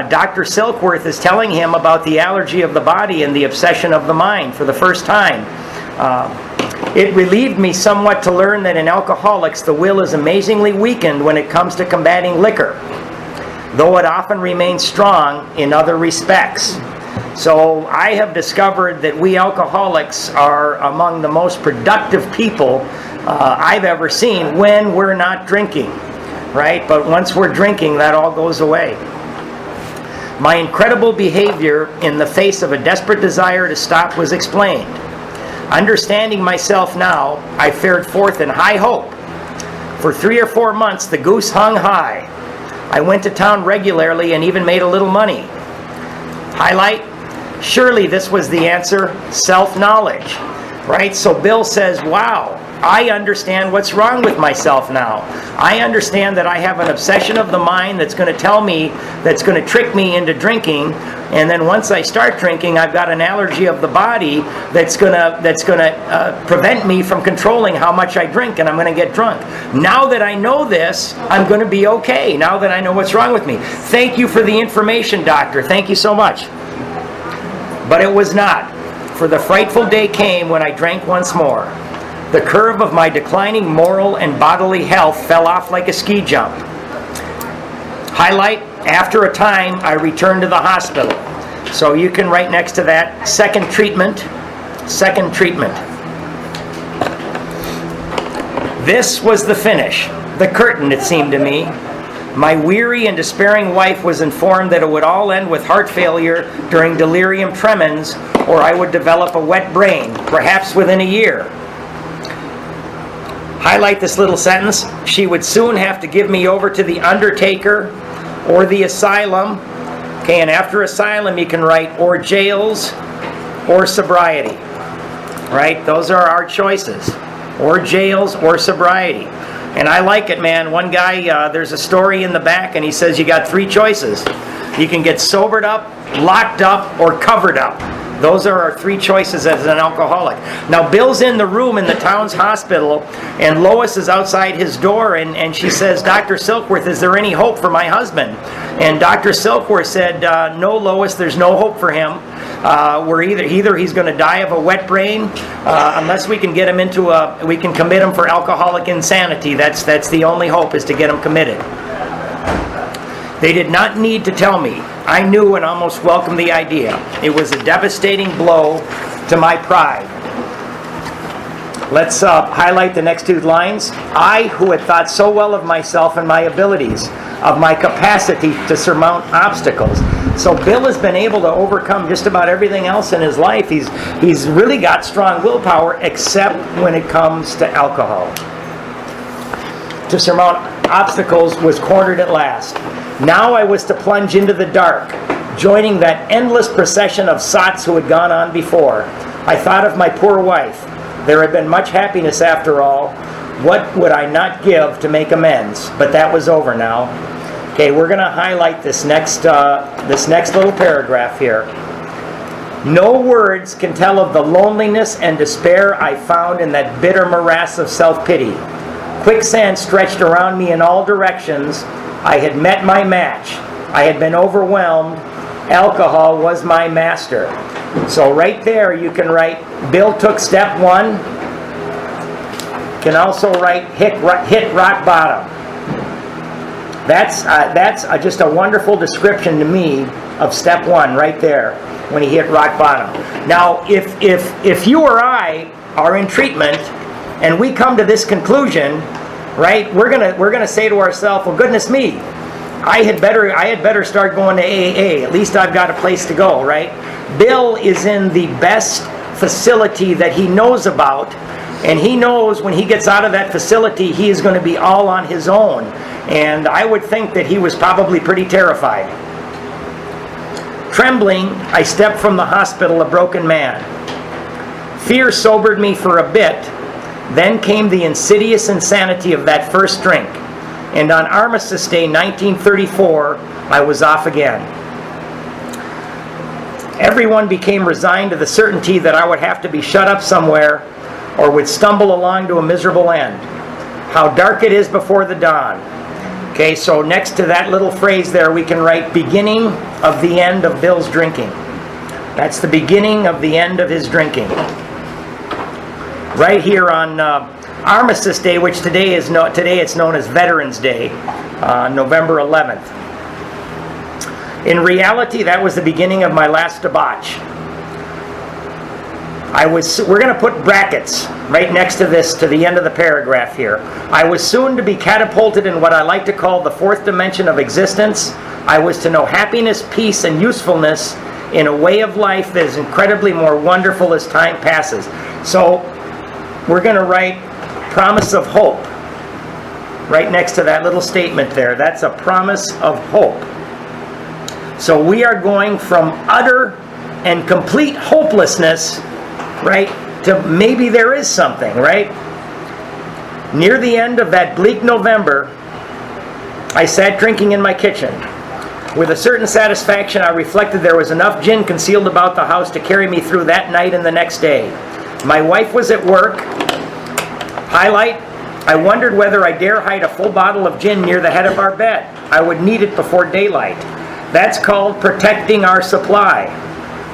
Dr. Silkworth is telling him about the allergy of the body and the obsession of the mind for the first time. It relieved me somewhat to learn that in alcoholics the will is amazingly weakened when it comes to combating liquor, though it often remains strong in other respects. So I have discovered that we alcoholics are among the most productive people I've ever seen when we're not drinking, right? But once we're drinking, that all goes away. My incredible behavior in the face of a desperate desire to stop was explained. Understanding myself now, I fared forth in high hope. For 3 or 4 months, the goose hung high. I went to town regularly and even made a little money. Highlight, surely this was the answer, self-knowledge. Right? So Bill says, wow, I understand what's wrong with myself now. I understand that I have an obsession of the mind that's going to tell me, that's going to trick me into drinking. And then once I start drinking, I've got an allergy of the body that's going to prevent me from controlling how much I drink, and I'm going to get drunk. Now that I know this, I'm going to be okay. Now that I know what's wrong with me. Thank you for the information, doctor. Thank you so much. But it was not. For the frightful day came when I drank once more. The curve of my declining moral and bodily health fell off like a ski jump. Highlight, after a time, I returned to the hospital. So you can write next to that, second treatment. Second treatment. This was the finish, the curtain, it seemed to me. My weary and despairing wife was informed that it would all end with heart failure during delirium tremens, or I would develop a wet brain, perhaps within a year. Highlight this little sentence. She would soon have to give me over to the undertaker or the asylum. Okay, and after asylum you can write or jails or sobriety. Right? Those are our choices. Or jails or sobriety. And I like it, man. One guy, there's a story in the back, and he says you got 3 choices. You can get sobered up, locked up, or covered up. Those are our 3 choices as an alcoholic. Now, Bill's in the room in the Towns Hospital, and Lois is outside his door, and she says, Dr. Silkworth, is there any hope for my husband? And Dr. Silkworth said, no, Lois, there's no hope for him. Either he's going to die of a wet brain, unless we can get him we can commit him for alcoholic insanity. That's the only hope, is to get him committed. They did not need to tell me. I knew and almost welcomed the idea. It was a devastating blow to my pride. Let's highlight the next 2 lines. I, who had thought so well of myself and my abilities, of my capacity to surmount obstacles. So Bill has been able to overcome just about everything else in his life. He's really got strong willpower, except when it comes to alcohol. To surmount obstacles was cornered at last. Now I was to plunge into the dark, joining that endless procession of sots who had gone on before. I thought of my poor wife. There had been much happiness after all. What would I not give to make amends? But that was over now. Okay, we're going to highlight this next little paragraph here. No words can tell of the loneliness and despair I found in that bitter morass of self-pity. Quicksand stretched around me in all directions. I had met my match. I had been overwhelmed. Alcohol was my master. So right there you can write, Bill took step one. Can also write, hit rock bottom. That's just a wonderful description to me of step one right there when he hit rock bottom. Now, if you or I are in treatment and we come to this conclusion, right, we're gonna say to ourselves, well, goodness me, I had better start going to AA. At least I've got a place to go, right? Bill is in the best facility that he knows about, and he knows when he gets out of that facility, he is going to be all on his own. And I would think that he was probably pretty terrified. Trembling, I stepped from the hospital a broken man. Fear sobered me for a bit. Then came the insidious insanity of that first drink. And on Armistice Day 1934, I was off again. Everyone became resigned to the certainty that I would have to be shut up somewhere or would stumble along to a miserable end. How dark it is before the dawn. Okay, so next to that little phrase there, we can write beginning of the end of Bill's drinking. That's the beginning of the end of his drinking. Right here on Armistice Day, which today it's known as Veterans Day, November 11th. In reality, that was the beginning of my last debauch. We're going to put brackets right next to this, to the end of the paragraph here. I was soon to be catapulted in what I like to call the fourth dimension of existence. I was to know happiness, peace, and usefulness in a way of life that is incredibly more wonderful as time passes. So we're going to write promise of hope right next to that little statement there. That's a promise of hope. So we are going from utter and complete hopelessness, right, to maybe there is something, right? Near the end of that bleak November, I sat drinking in my kitchen. With a certain satisfaction, I reflected there was enough gin concealed about the house to carry me through that night and the next day. My wife was at work. Highlight, I wondered whether I dare hide a full bottle of gin near the head of our bed. I would need it before daylight. That's called protecting our supply,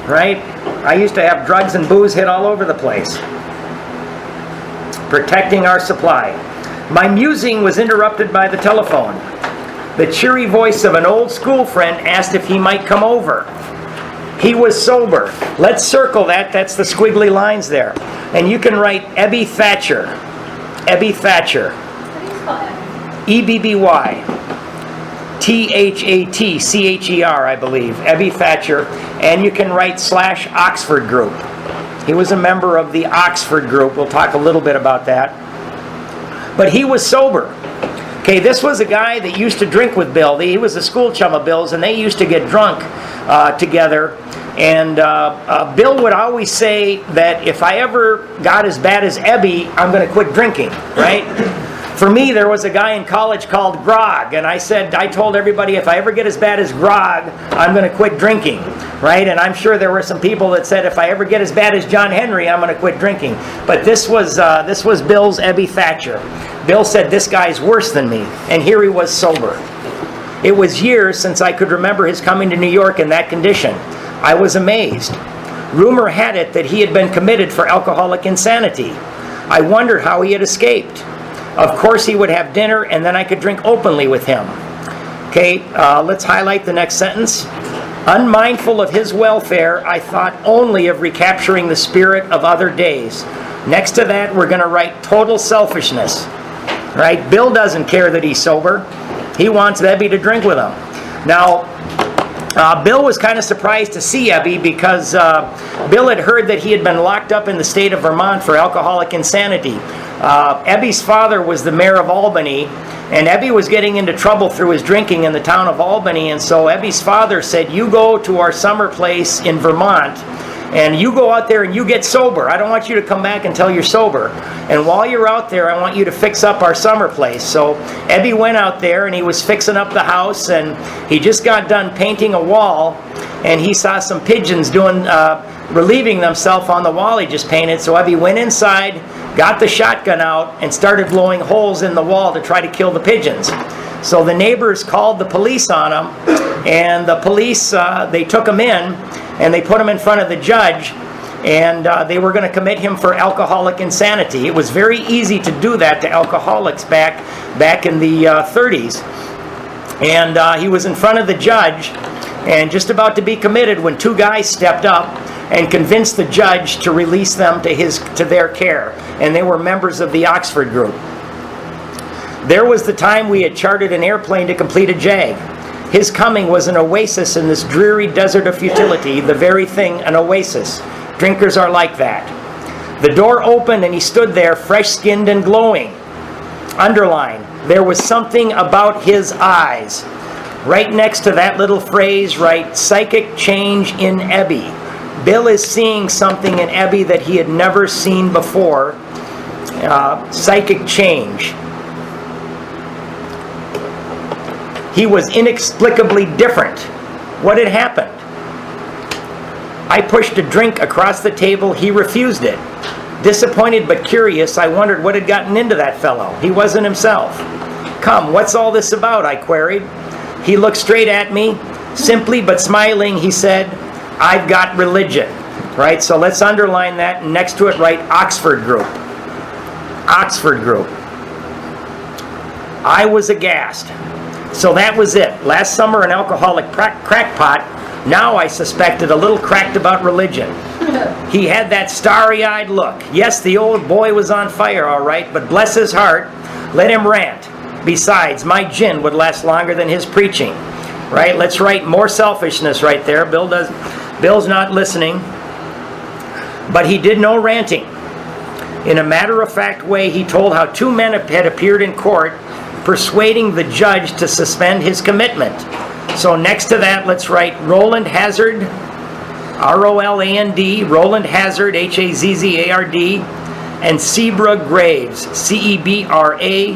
right? I used to have drugs and booze hid all over the place. Protecting our supply. My musing was interrupted by the telephone. The cheery voice of an old school friend asked if he might come over. He was sober. Let's circle that. That's the squiggly lines there. And you can write Ebby Thatcher. Ebby Thatcher. EBBY. THATCHER, I believe. Ebby Thatcher. And you can write / Oxford Group. He was a member of the Oxford Group. We'll talk a little bit about that. But he was sober. Okay, this was a guy that used to drink with Bill. He was a school chum of Bill's, and they used to get drunk together. And Bill would always say that if I ever got as bad as Ebby, I'm going to quit drinking, right? For me, there was a guy in college called Grog, and I told everybody if I ever get as bad as Grog, I'm going to quit drinking, right? And I'm sure there were some people that said if I ever get as bad as John Henry, I'm going to quit drinking. But this was Bill's Ebby Thatcher. Bill said, this guy's worse than me, and here he was sober. It was years since I could remember his coming to New York in that condition. I was amazed. Rumor had it that he had been committed for alcoholic insanity. I wondered how he had escaped. Of course he would have dinner, and then I could drink openly with him. Okay, let's highlight the next sentence. Unmindful of his welfare, I thought only of recapturing the spirit of other days. Next to that, we're going to write total selfishness. Right? Bill doesn't care that he's sober. He wants Ebby to drink with him. Now, Bill was kind of surprised to see Ebby because Bill had heard that he had been locked up in the state of Vermont for alcoholic insanity. Ebby's father was the mayor of Albany, and Ebby was getting into trouble through his drinking in the town of Albany, and so Ebby's father said, you go to our summer place in Vermont, And you go out there and you get sober. I don't want you to come back until you're sober. And while you're out there, I want you to fix up our summer place. So Ebby went out there and he was fixing up the house, and he just got done painting a wall, and he saw some pigeons relieving themselves on the wall he just painted. So Ebby went inside, got the shotgun out, and started blowing holes in the wall to try to kill the pigeons. So the neighbors called the police on him, and the police, they took him in, and they put him in front of the judge, and they were going to commit him for alcoholic insanity. It was very easy to do that to alcoholics back in the 30s. And he was in front of the judge and just about to be committed when two guys stepped up and convinced the judge to release them to their care. And they were members of the Oxford group. There was the time we had chartered an airplane to complete a JAG. His coming was an oasis in this dreary desert of futility, the very thing, an oasis. Drinkers are like that. The door opened and he stood there, fresh-skinned and glowing. Underline, there was something about his eyes. Right next to that little phrase, write, psychic change in Ebby. Bill is seeing something in Ebby that he had never seen before. Psychic change. He was inexplicably different. What had happened? I pushed a drink across the table. He refused it. Disappointed but curious, I wondered what had gotten into that fellow. He wasn't himself. Come, what's all this about? I queried. He looked straight at me. Simply but smiling, he said, I've got religion. Right? So let's underline that, and next to it write Oxford group. Oxford group. I was aghast. So that was it. Last summer an alcoholic crackpot. Now I suspected a little cracked about religion. He had that starry-eyed look. Yes, the old boy was on fire, all right, but bless his heart, let him rant. Besides, my gin would last longer than his preaching. Right? Let's write more selfishness right there. Bill's not listening. But he did no ranting. In a matter-of-fact way, he told how two men had appeared in court persuading the judge to suspend his commitment. So next to that, let's write Roland Hazard, R-O-L-A-N-D, Roland Hazard, H-A-Z-Z-A-R-D, and Cebra Graves, C-E-B-R-A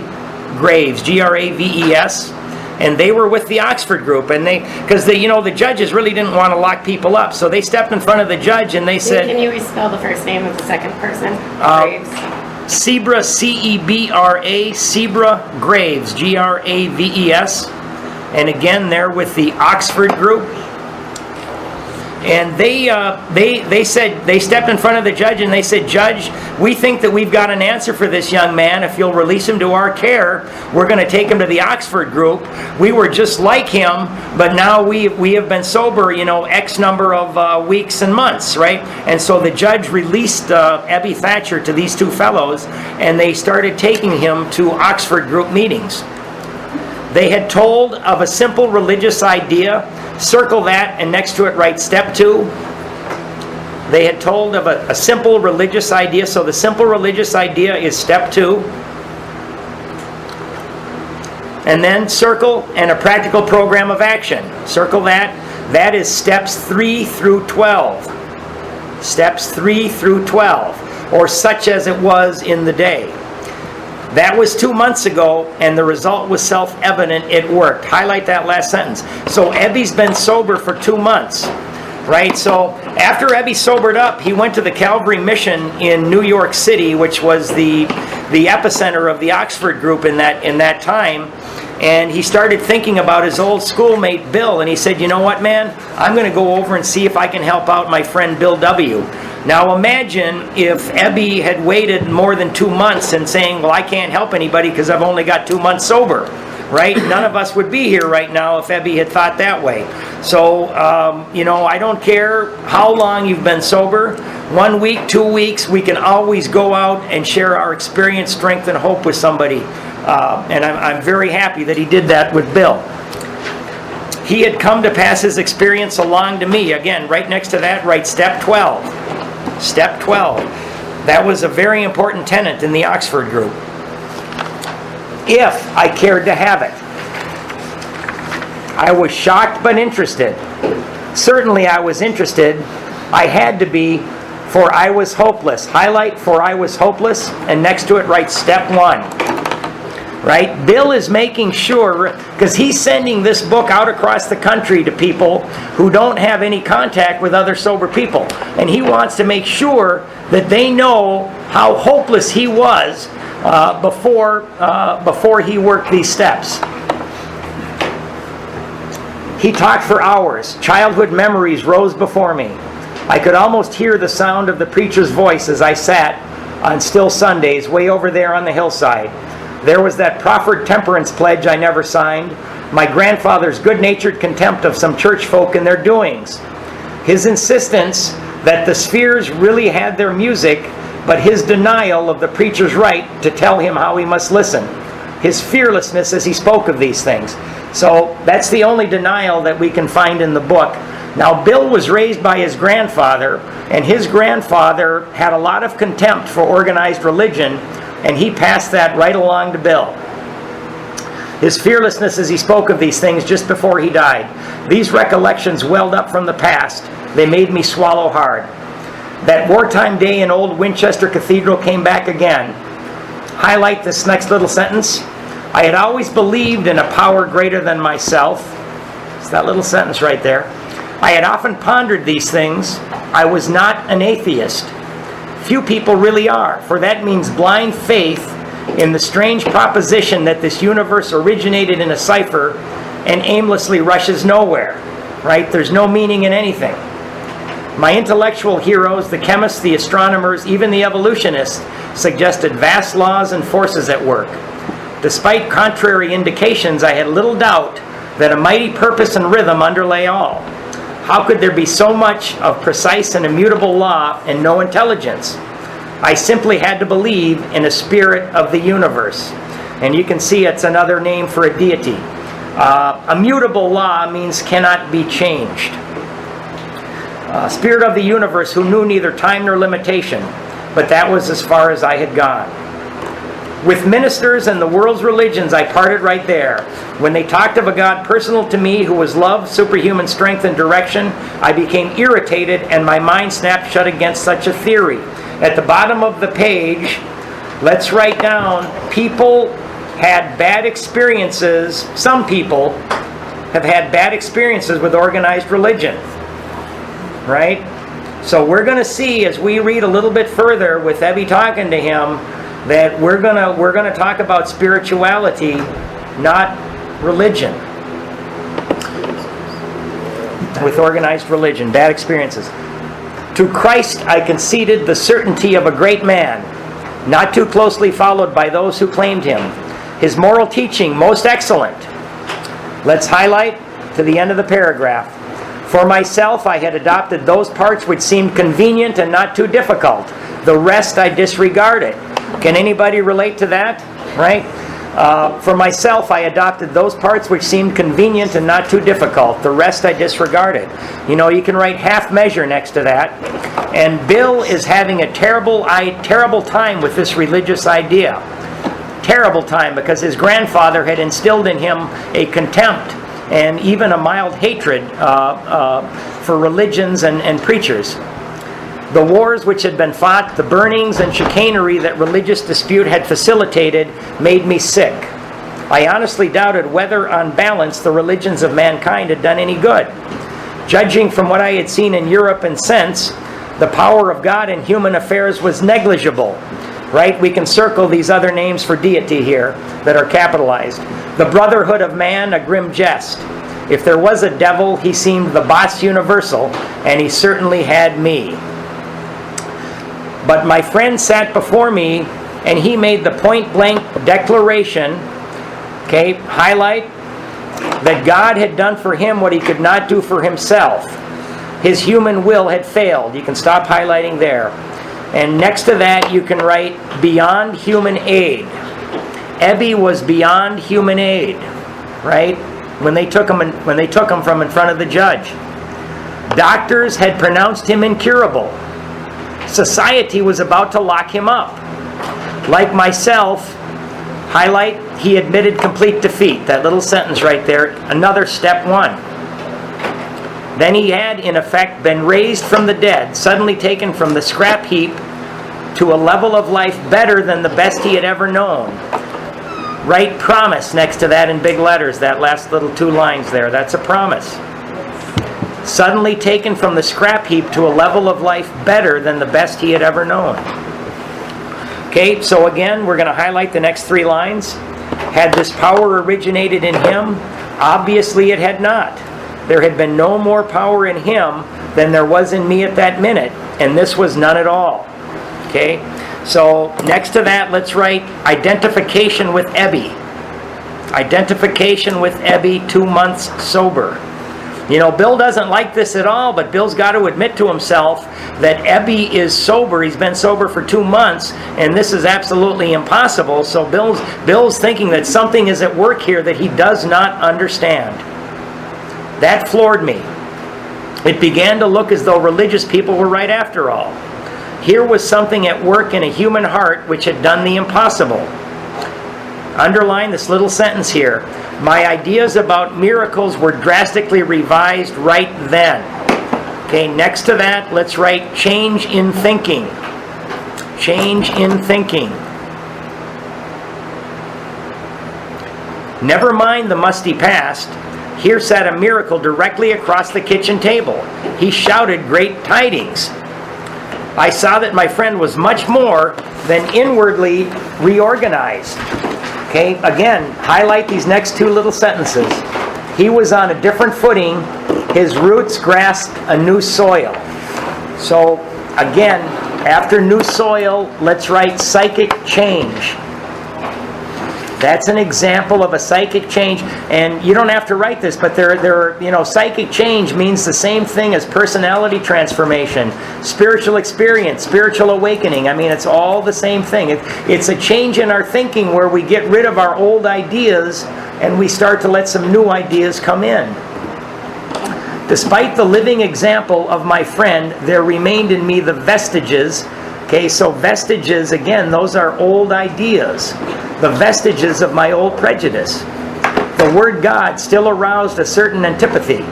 Graves, G-R-A-V-E-S. And they were with the Oxford group, and because the judges really didn't want to lock people up, so they stepped in front of the judge and they said, Can you respell the first name of the second person? Graves. Cebra, C-E-B-R-A, Cebra Graves, G-R-A-V-E-S. And again, they're with the Oxford group. And they said, they stepped in front of the judge and they said, Judge, we think that we've got an answer for this young man. If you'll release him to our care, we're going to take him to the Oxford group. We were just like him, but now we have been sober, X number of weeks and months, right? And so the judge released Ebby Thatcher to these two fellows, and they started taking him to Oxford group meetings. They had told of a simple religious idea. Circle that, and next to it write step 2. They had told of a simple religious idea, so the simple religious idea is step 2. And then circle and a practical program of action. Circle that. That is steps 3 through 12. Steps 3 through 12, or such as it was in the day. That was 2 months ago, and the result was self-evident. It worked. Highlight that last sentence. So Ebby's been sober for 2 months, right? So after Ebby sobered up, he went to the Calvary Mission in New York City, which was the epicenter of the Oxford group in that time. And he started thinking about his old schoolmate Bill, and he said, you know what, man? I'm going to go over and see if I can help out my friend Bill W. Now imagine if Ebby had waited more than 2 months and saying, well, I can't help anybody because I've only got 2 months sober, right? None of us would be here right now if Ebby had thought that way. So, I don't care how long you've been sober, 1 week, 2 weeks, we can always go out and share our experience, strength, and hope with somebody. And I'm very happy that he did that with Bill. He had come to pass his experience along to me. Again, right next to that, write step 12. Step 12. That was a very important tenet in the Oxford group. If I cared to have it. I was shocked but interested. Certainly I was interested. I had to be, for I was hopeless. Highlight, for I was hopeless, and next to it write step 1. Right? Bill is making sure, because he's sending this book out across the country to people who don't have any contact with other sober people. And he wants to make sure that they know how hopeless he was before he worked these steps. He talked for hours. Childhood memories rose before me. I could almost hear the sound of the preacher's voice as I sat on still Sundays way over there on the hillside. There was that proffered temperance pledge I never signed, my grandfather's good-natured contempt of some church folk and their doings, his insistence that the spheres really had their music, but his denial of the preacher's right to tell him how he must listen, his fearlessness as he spoke of these things. So that's the only denial that we can find in the book. Now, Bill was raised by his grandfather, and his grandfather had a lot of contempt for organized religion, and he passed that right along to Bill. His fearlessness as he spoke of these things just before he died. These recollections welled up from the past. They made me swallow hard. That wartime day in old Winchester Cathedral came back again. Highlight this next little sentence. I had always believed in a power greater than myself. It's that little sentence right there. I had often pondered these things. I was not an atheist. Few people really are, for that means blind faith in the strange proposition that this universe originated in a cipher and aimlessly rushes nowhere, right? There's no meaning in anything. My intellectual heroes, the chemists, the astronomers, even the evolutionists, suggested vast laws and forces at work. Despite contrary indications, I had little doubt that a mighty purpose and rhythm underlay all. How could there be so much of precise and immutable law and no intelligence? I simply had to believe in a spirit of the universe. And you can see it's another name for a deity. Immutable law means cannot be changed. Spirit of the universe who knew neither time nor limitation. But that was as far as I had gone. With ministers and the world's religions, I parted right there. When they talked of a God personal to me who was love, superhuman strength, and direction, I became irritated and my mind snapped shut against such a theory. At the bottom of the page, let's write down, people had bad experiences, some people have had bad experiences with organized religion. Right? So we're going to see as we read a little bit further with Ebby talking to him, that we're gonna talk about spirituality, not religion. With organized religion, bad experiences. To Christ I conceded the certainty of a great man, not too closely followed by those who claimed him. His moral teaching most excellent. Let's highlight to the end of the paragraph. For myself, I had adopted those parts which seemed convenient and not too difficult. The rest I disregarded. Can anybody relate to that? Right? For myself, I adopted those parts which seemed convenient and not too difficult. The rest I disregarded. You know, you can write half measure next to that. And Bill is having a terrible time with this religious idea. Terrible time, because his grandfather had instilled in him a contempt and even a mild hatred for religions and preachers. The wars which had been fought, the burnings and chicanery that religious dispute had facilitated made me sick. I honestly doubted whether, on balance, the religions of mankind had done any good. Judging from what I had seen in Europe and since, the power of God in human affairs was negligible. Right? We can circle these other names for deity here that are capitalized. The brotherhood of man, a grim jest. If there was a devil, he seemed the boss universal, and he certainly had me. But my friend sat before me, and he made the point-blank declaration, okay, highlight, that God had done for him what he could not do for himself. His human will had failed. You can stop highlighting there. And next to that, you can write, beyond human aid. Ebby was beyond human aid, right? When they took him from in front of the judge. Doctors had pronounced him incurable. Society was about to lock him up. Like myself, highlight, he admitted complete defeat. That little sentence right there, another step one. Then he had, in effect, been raised from the dead, suddenly taken from the scrap heap to a level of life better than the best he had ever known. Write promise next to that in big letters, that last little 2 lines there. That's a promise. Suddenly taken from the scrap heap to a level of life better than the best he had ever known. Okay, so again, we're going to highlight the next 3 lines. Had this power originated in him? Obviously it had not. There had been no more power in him than there was in me at that minute, and this was none at all. Okay, so next to that, let's write identification with Ebby. Identification with Ebby, 2 months sober. You know, Bill doesn't like this at all, but Bill's got to admit to himself that Ebby is sober. He's been sober for 2 months, and this is absolutely impossible. So Bill's thinking that something is at work here that he does not understand. That floored me. It began to look as though religious people were right after all. Here was something at work in a human heart which had done the impossible. Underline this little sentence here. My ideas about miracles were drastically revised right then. Okay, next to that, let's write change in thinking. Change in thinking. Never mind the musty past. Here sat a miracle directly across the kitchen table. He shouted great tidings. I saw that my friend was much more than inwardly reorganized. Okay, again, highlight these next 2 little sentences. He was on a different footing. His roots grasped a new soil. So, again, after new soil, let's write psychic change. That's an example of a psychic change, and you don't have to write this, but psychic change means the same thing as personality transformation, spiritual experience, spiritual awakening. I mean, it's all the same thing. It's a change in our thinking where we get rid of our old ideas and we start to let some new ideas come in. Despite the living example of my friend, there remained in me the vestiges. Okay, so vestiges, again, those are old ideas. The vestiges of my old prejudice. The word God still aroused a certain antipathy.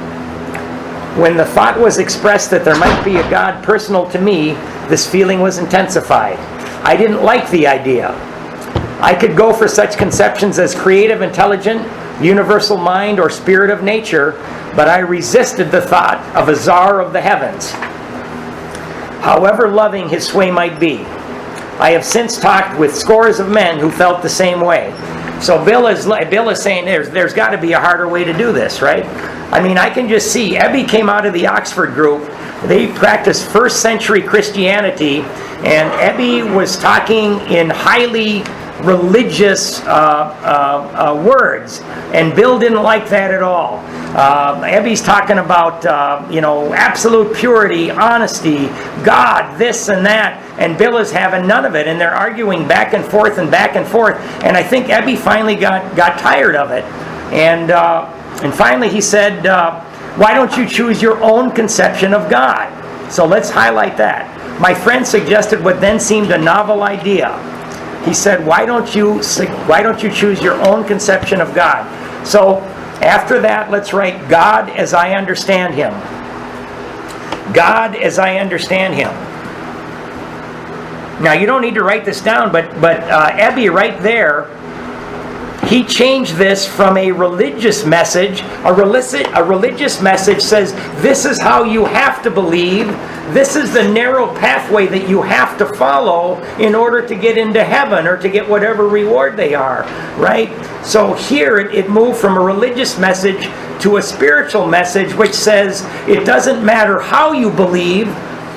When the thought was expressed that there might be a God personal to me, this feeling was intensified. I didn't like the idea. I could go for such conceptions as creative, intelligent, universal mind, or spirit of nature, but I resisted the thought of a czar of the heavens, however loving his sway might be. I have since talked with scores of men who felt the same way. So Bill is saying there's got to be a harder way to do this, right? I mean, I can just see, Ebby came out of the Oxford group. They practiced 1st century Christianity, and Ebby was talking in highly religious words, and Bill didn't like that at all. Ebby's talking about absolute purity, honesty, God, this and that, and Bill is having none of it, and they're arguing back and forth, and I think Ebby finally got tired of it, and finally he said, why don't you choose your own conception of God? So let's highlight that. My friend suggested what then seemed a novel idea. He said, why don't you choose your own conception of God? So after that, let's write God as I understand him. God as I understand him. Now, you don't need to write this down, but Ebby right there, he changed this from a religious message. A religious message says, this is how you have to believe. This is the narrow pathway that you have to follow in order to get into heaven or to get whatever reward they are, right? So here it moved from a religious message to a spiritual message which says it doesn't matter how you believe,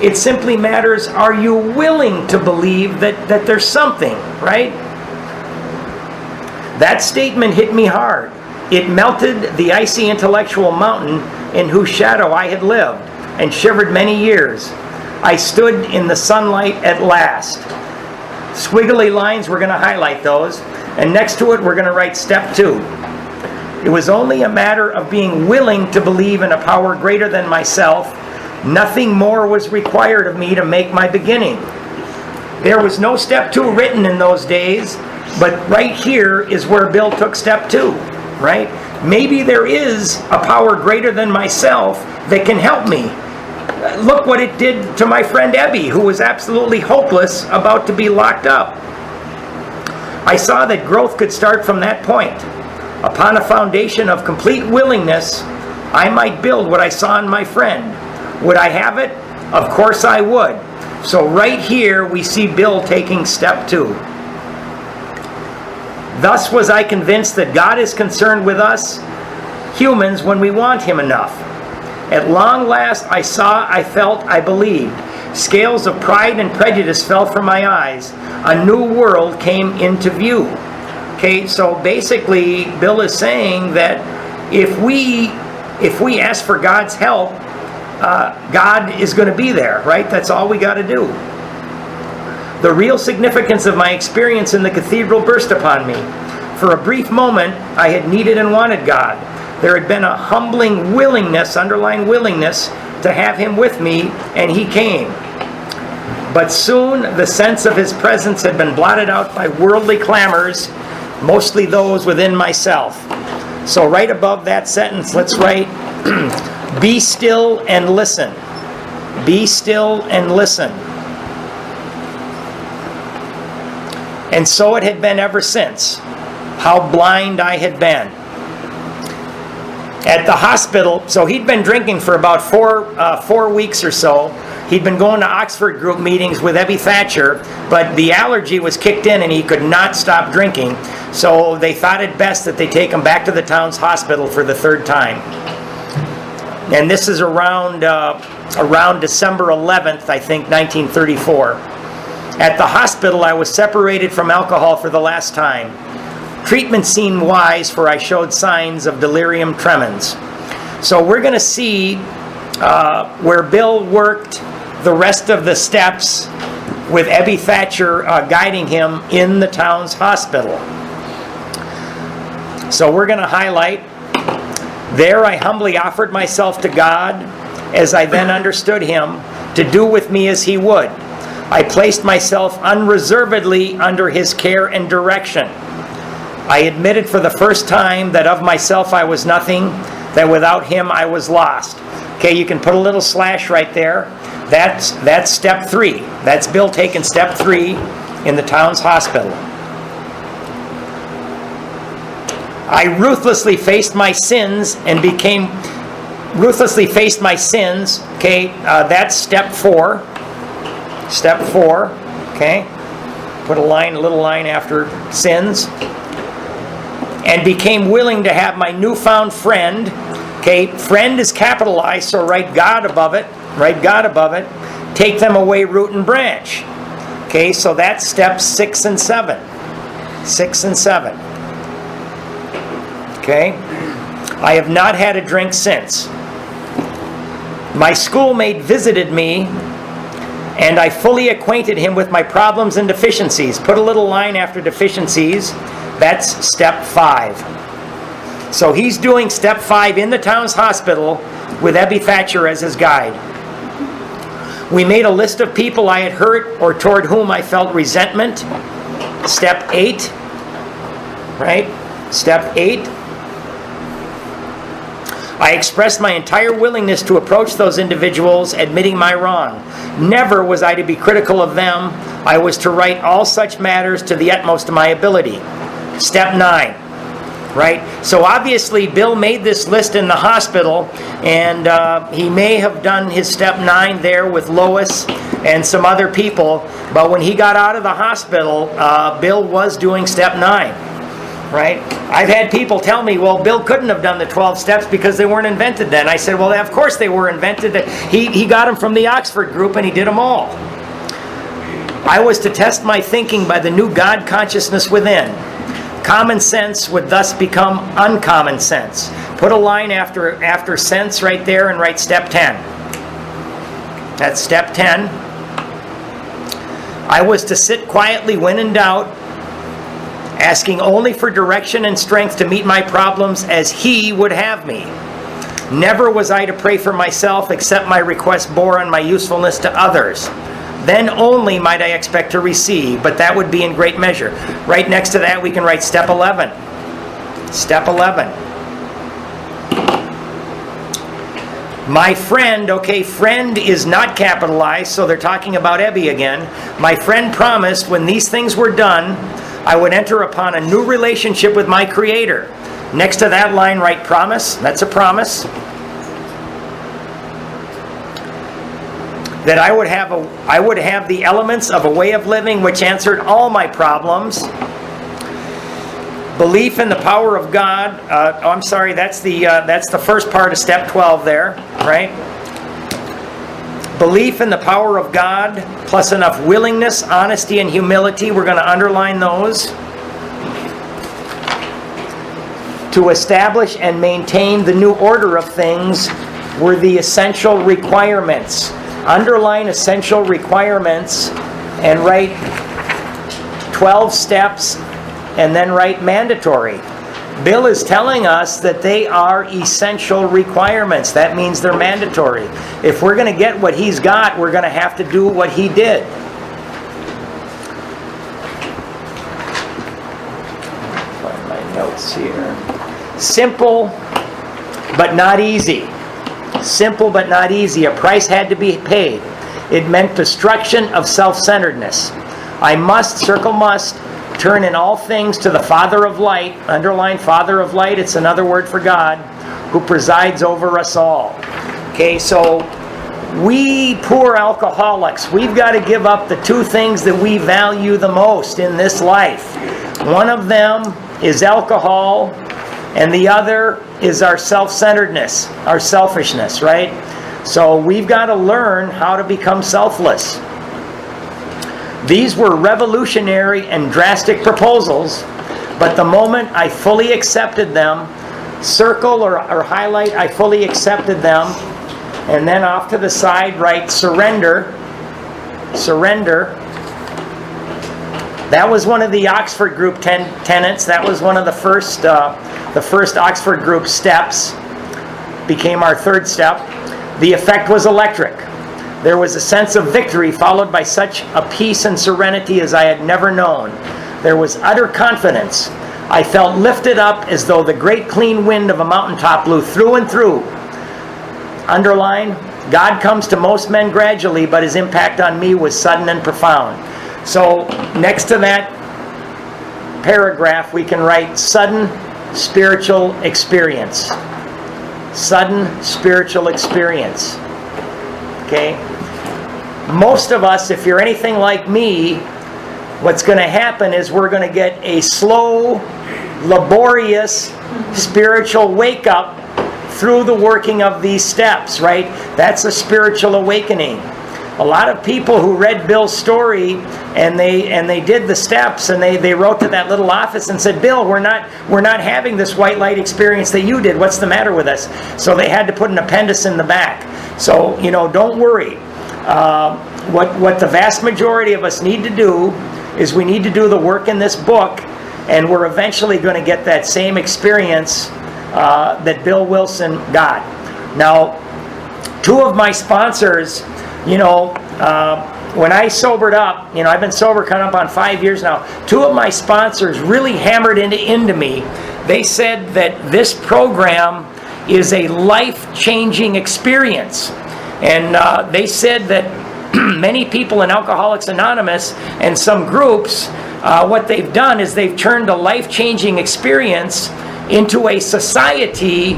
it simply matters, are you willing to believe that there's something, right? That statement hit me hard. It melted the icy intellectual mountain in whose shadow I had lived and shivered many years. I stood in the sunlight at last. Squiggly lines, we're going to highlight those. And next to it, we're going to write step 2. It was only a matter of being willing to believe in a power greater than myself. Nothing more was required of me to make my beginning. There was no step 2 written in those days, but right here is where Bill took step 2, right? Maybe there is a power greater than myself, that can help me. Look what it did to my friend Ebby, who was absolutely hopeless, about to be locked up. I saw that growth could start from that point. Upon a foundation of complete willingness, I might build what I saw in my friend. Would I have it? Of course I would. So right here we see Bill taking step 2. Thus was I convinced that God is concerned with us humans when we want Him enough. At long last I saw, I felt, I believed. Scales of pride and prejudice fell from my eyes. A new world came into view. Okay, so basically Bill is saying that if we ask for God's help, God is going to be there, right? That's all we got to do. The real significance of my experience in the cathedral burst upon me. For a brief moment, I had needed and wanted God. There had been a humbling willingness, underlying willingness, to have Him with me, and He came. But soon the sense of His presence had been blotted out by worldly clamors, mostly those within myself. So right above that sentence, let's write, be still and listen. Be still and listen. And so it had been ever since. How blind I had been. At the hospital, so he'd been drinking for about four weeks or so. He'd been going to Oxford group meetings with Ebby Thatcher, but the allergy was kicked in and he could not stop drinking. So they thought it best that they take him back to the town's hospital for the 3rd time. And this is around December 11th, I think, 1934. At the hospital, I was separated from alcohol for the last time. Treatment seemed wise, for I showed signs of delirium tremens. So we're going to see where Bill worked the rest of the steps with Ebby Thatcher guiding him in the town's hospital. So we're going to highlight, there I humbly offered myself to God, as I then understood Him, to do with me as He would. I placed myself unreservedly under His care and direction. I admitted for the first time that of myself I was nothing, that without Him I was lost. Okay, you can put a little slash right there. That's step 3. That's Bill taking step 3 in the town's hospital. I ruthlessly faced my sins and ruthlessly faced my sins. Okay, that's step 4. Step 4. Okay, put a little line after sins. And became willing to have my newfound friend. Okay, friend is capitalized, so write God above it. Write God above it. Take them away, root and branch. Okay, so that's steps 6 and 7. 6 and 7. Okay, I have not had a drink since. My schoolmate visited me, and I fully acquainted him with my problems and deficiencies. Put a little line after deficiencies. That's step 5. So he's doing step 5 in the town's hospital with Ebby Thatcher as his guide. We made a list of people I had hurt or toward whom I felt resentment. Step 8. Right? Step 8. I expressed my entire willingness to approach those individuals, admitting my wrong. Never was I to be critical of them. I was to right all such matters to the utmost of my ability. Step 9, right? So obviously Bill made this list in the hospital, and he may have done his step 9 there with Lois and some other people, but when he got out of the hospital, Bill was doing step 9. Right? I've had people tell me, well, Bill couldn't have done the 12 steps because they weren't invented then. I said, well, of course they were invented. He got them from the Oxford group and he did them all. I was to test my thinking by the new God consciousness within. Common sense would thus become uncommon sense. Put a line after sense right there and write step 10. That's step 10. I was to sit quietly when in doubt, asking only for direction and strength to meet my problems as He would have me. Never was I to pray for myself except my request bore on my usefulness to others. Then only might I expect to receive, but that would be in great measure. Right next to that we can write step 11. Step 11. My friend, okay, friend is not capitalized, so they're talking about Ebby again. My friend promised when these things were done, I would enter upon a new relationship with my Creator. Next to that line, write promise. That's a promise. That I would have the elements of a way of living which answered all my problems. Belief in the power of God. I'm sorry, that's the first part of step 12 there, right? Belief in the power of God, plus enough willingness, honesty, and humility. We're going to underline those. To establish and maintain the new order of things were the essential requirements. Underline essential requirements and write 12 steps and then write mandatory. Bill is telling us that they are essential requirements. That means they're mandatory. If we're going to get what he's got, we're going to have to do what he did. Find my notes here. Simple, but not easy. Simple, but not easy. A price had to be paid. It meant destruction of self-centeredness. I must, circle must, turn in all things to the Father of light. Underline Father of light. It's another word for God, who presides over us all. Okay, so we poor alcoholics, we've got to give up the two things that we value the most in this life. One of them is alcohol, and the other is our self-centeredness, our selfishness, right? So we've got to learn how to become selfless. These were revolutionary and drastic proposals, but the moment I fully accepted them, circle or highlight, I fully accepted them, and then off to the side write surrender. Surrender. That was one of the Oxford Group tenets. That was one of the first Oxford Group steps. Became our third step. The effect was electric. There was a sense of victory followed by such a peace and serenity as I had never known. There was utter confidence. I felt lifted up as though the great clean wind of a mountaintop blew through and through. Underline, God comes to most men gradually, but his impact on me was sudden and profound. So next to that paragraph, we can write sudden spiritual experience. Sudden spiritual experience. Okay? Most of us, if you're anything like me, what's going to happen is we're going to get a slow, laborious spiritual wake-up through the working of these steps, right? That's a spiritual awakening. A lot of people who read Bill's story and they did the steps and they wrote to that little office and said, Bill, we're not having this white light experience that you did. What's the matter with us? So they had to put an appendix in the back. So, don't worry. What the vast majority of us need to do is we need to do the work in this book, and we're eventually going to get that same experience that Bill Wilson got. Now, two of my sponsors, when I sobered up, I've been sober coming up on 5 years now. Two of my sponsors really hammered into me. They said that this program is a life-changing experience. And they said that many people in Alcoholics Anonymous and some groups, what they've done is they've turned a life-changing experience into a society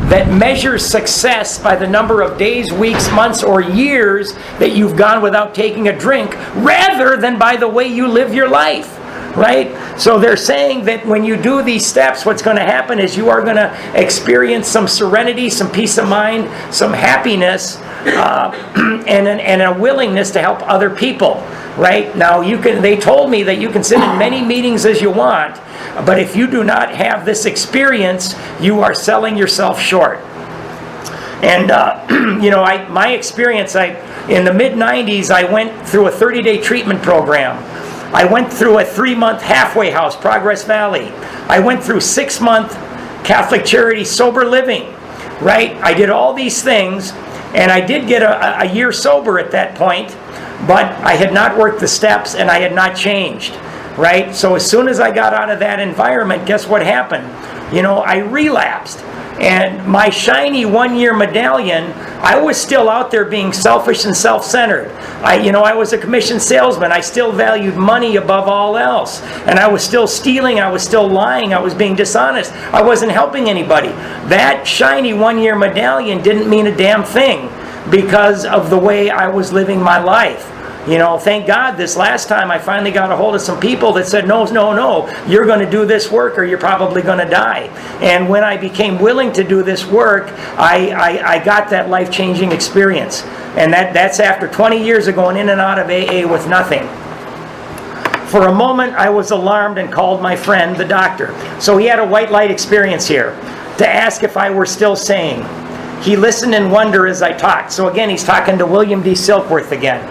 that measures success by the number of days, weeks, months, or years that you've gone without taking a drink, rather than by the way you live your life, right? So they're saying that when you do these steps, what's going to happen is you are going to experience some serenity, some peace of mind, some happiness, and a willingness to help other people, right? Now, they told me that you can sit in many meetings as you want, but if you do not have this experience, you are selling yourself short. And, my experience, in the mid-90s, I went through a 30-day treatment program. I went through a 3-month halfway house, Progress Valley. I went through 6-month Catholic Charity sober living, right? I did all these things, and I did get a year sober at that point, but I had not worked the steps, and I had not changed, right? So as soon as I got out of that environment, guess what happened? I relapsed. And my shiny one-year medallion, I was still out there being selfish and self-centered. I was a commission salesman. I still valued money above all else. And I was still stealing. I was still lying. I was being dishonest. I wasn't helping anybody. That shiny one-year medallion didn't mean a damn thing because of the way I was living my life. Thank God this last time I finally got a hold of some people that said, no, you're going to do this work or you're probably going to die. And when I became willing to do this work, I got that life-changing experience. And that's after 20 years of going in and out of AA with nothing. For a moment, I was alarmed and called my friend, the doctor. So he had a white light experience here to ask if I were still sane. He listened in wonder as I talked. So again, he's talking to William D. Silkworth again.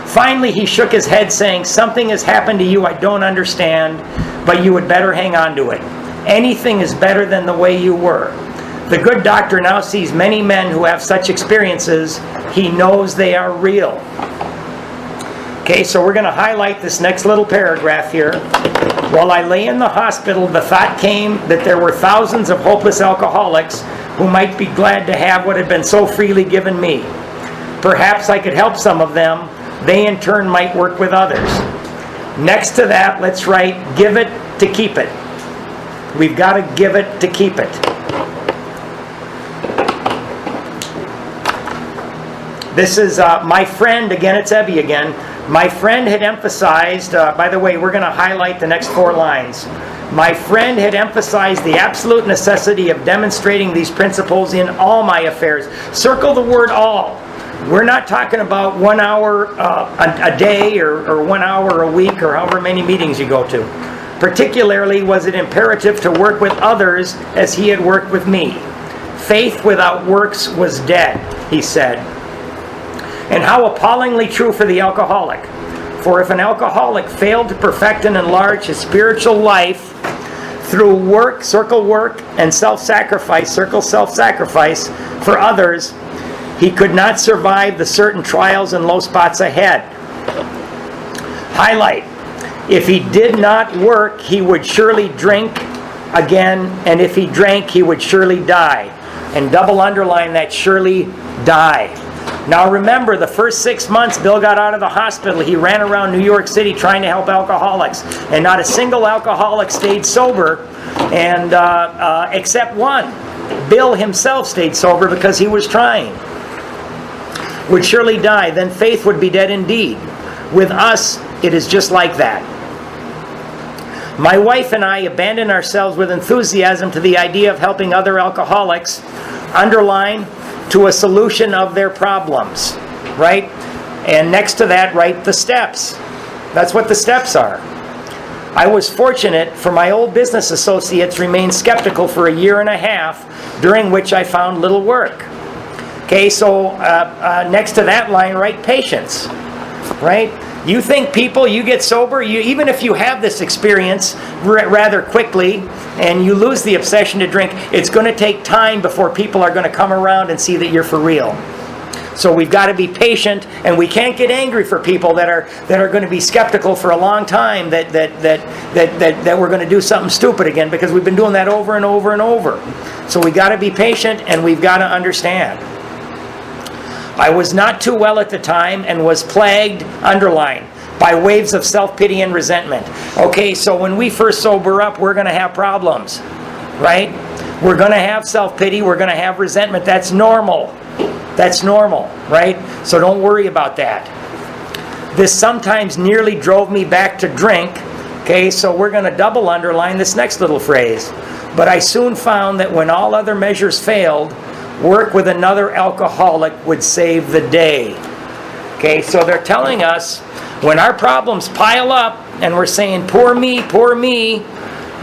Finally, he shook his head saying, something has happened to you I don't understand, but you had better hang on to it. Anything is better than the way you were. The good doctor now sees many men who have such experiences. He knows they are real. Okay, so we're going to highlight this next little paragraph here. While I lay in the hospital, the thought came that there were thousands of hopeless alcoholics who might be glad to have what had been so freely given me. Perhaps I could help some of them. They in turn might work with others. Next to that, let's write, give it to keep it. We've got to give it to keep it. This is my friend, again it's Ebby again. My friend had emphasized, by the way, we're going to highlight the next 4 lines. My friend had emphasized the absolute necessity of demonstrating these principles in all my affairs. Circle the word all. We're not talking about 1 hour a day or 1 hour a week or however many meetings you go to. Particularly was it imperative to work with others as he had worked with me. Faith without works was dead, he said. And how appallingly true for the alcoholic. For if an alcoholic failed to perfect and enlarge his spiritual life through work, circle work, and self-sacrifice, circle self-sacrifice for others, he could not survive the certain trials and low spots ahead. Highlight. If he did not work, he would surely drink again, and if he drank, he would surely die. And double underline that, surely die. Now remember, the first 6 months Bill got out of the hospital, he ran around New York City trying to help alcoholics. And not a single alcoholic stayed sober, and except one. Bill himself stayed sober because he was trying. Would surely die, then faith would be dead indeed. With us, it is just like that. My wife and I abandon ourselves with enthusiasm to the idea of helping other alcoholics, underline, to a solution of their problems, right? And next to that, write the steps. That's what the steps are. I was fortunate, for my old business associates remained skeptical for 1.5 years, during which I found little work. Okay, so next to that line, write patience, right? You think people, you get sober, even if you have this experience rather quickly and you lose the obsession to drink, it's going to take time before people are going to come around and see that you're for real. So we've got to be patient, and we can't get angry for people that are going to be skeptical for a long time that we're going to do something stupid again, because we've been doing that over and over and over. So we got to be patient, and we've got to understand. I was not too well at the time and was plagued, underline, by waves of self-pity and resentment. Okay, so when we first sober up, we're going to have problems, right? We're going to have self-pity, we're going to have resentment. That's normal. That's normal, right? So don't worry about that. This sometimes nearly drove me back to drink. Okay, so we're going to double underline this next little phrase. But I soon found that when all other measures failed, work with another alcoholic would save the day. Okay, so they're telling us when our problems pile up and we're saying, poor me,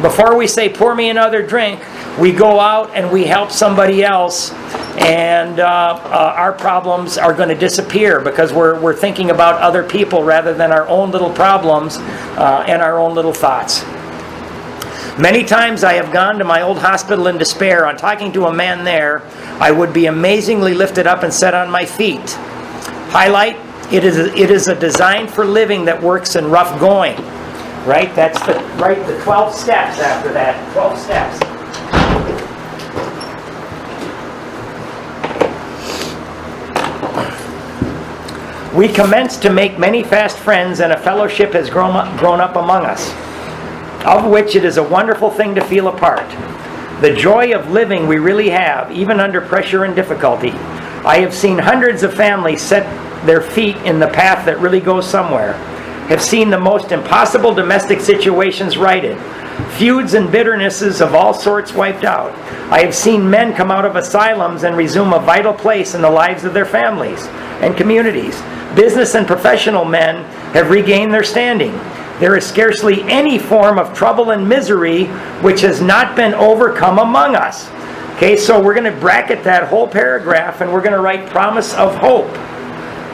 before we say, pour me another drink, we go out and we help somebody else, and our problems are going to disappear because we're thinking about other people rather than our own little problems and our own little thoughts. Many times I have gone to my old hospital in despair. On talking to a man there, I would be amazingly lifted up and set on my feet. Highlight, it is a design for living that works in rough going. Right? That's the 12 steps after that. 12 steps. We commenced to make many fast friends, and a fellowship has grown up among us, of which it is a wonderful thing to feel a part. The joy of living we really have, even under pressure and difficulty. I have seen hundreds of families set their feet in the path that really goes somewhere, have seen the most impossible domestic situations righted, feuds and bitternesses of all sorts wiped out. I have seen men come out of asylums and resume a vital place in the lives of their families and communities. Business and professional men have regained their standing. There is scarcely any form of trouble and misery which has not been overcome among us. Okay, so we're going to bracket that whole paragraph and we're going to write promise of hope.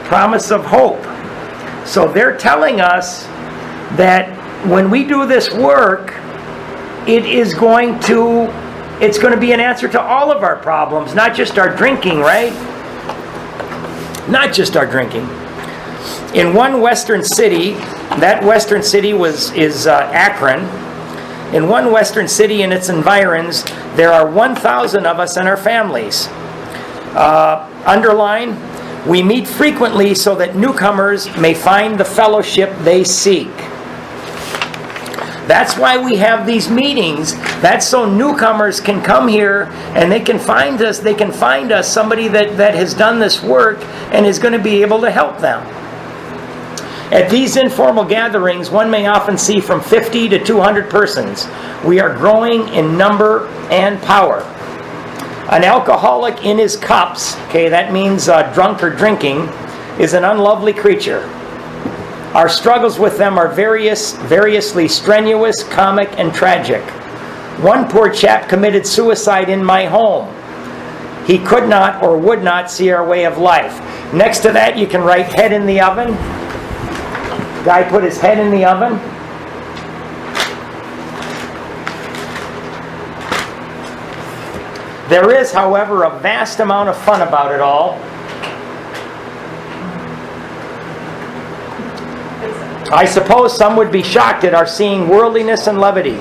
Promise of hope. So they're telling us that when we do this work, it's going to be an answer to all of our problems, not just our drinking, right? Not just our drinking. In one western city, that western city is Akron. In one western city and its environs, there are 1,000 of us and our families. Underline, we meet frequently so that newcomers may find the fellowship they seek. That's why we have these meetings. That's so newcomers can come here and they can find us. They can find us somebody that has done this work and is going to be able to help them. At these informal gatherings, one may often see from 50 to 200 persons. We are growing in number and power. An alcoholic in his cups, okay, that means drunk or drinking, is an unlovely creature. Our struggles with them are variously strenuous, comic, and tragic. One poor chap committed suicide in my home. He could not or would not see our way of life. Next to that, you can write head in the oven. Guy put his head in the oven. There is, however, a vast amount of fun about it all. I suppose some would be shocked at our seeing worldliness and levity,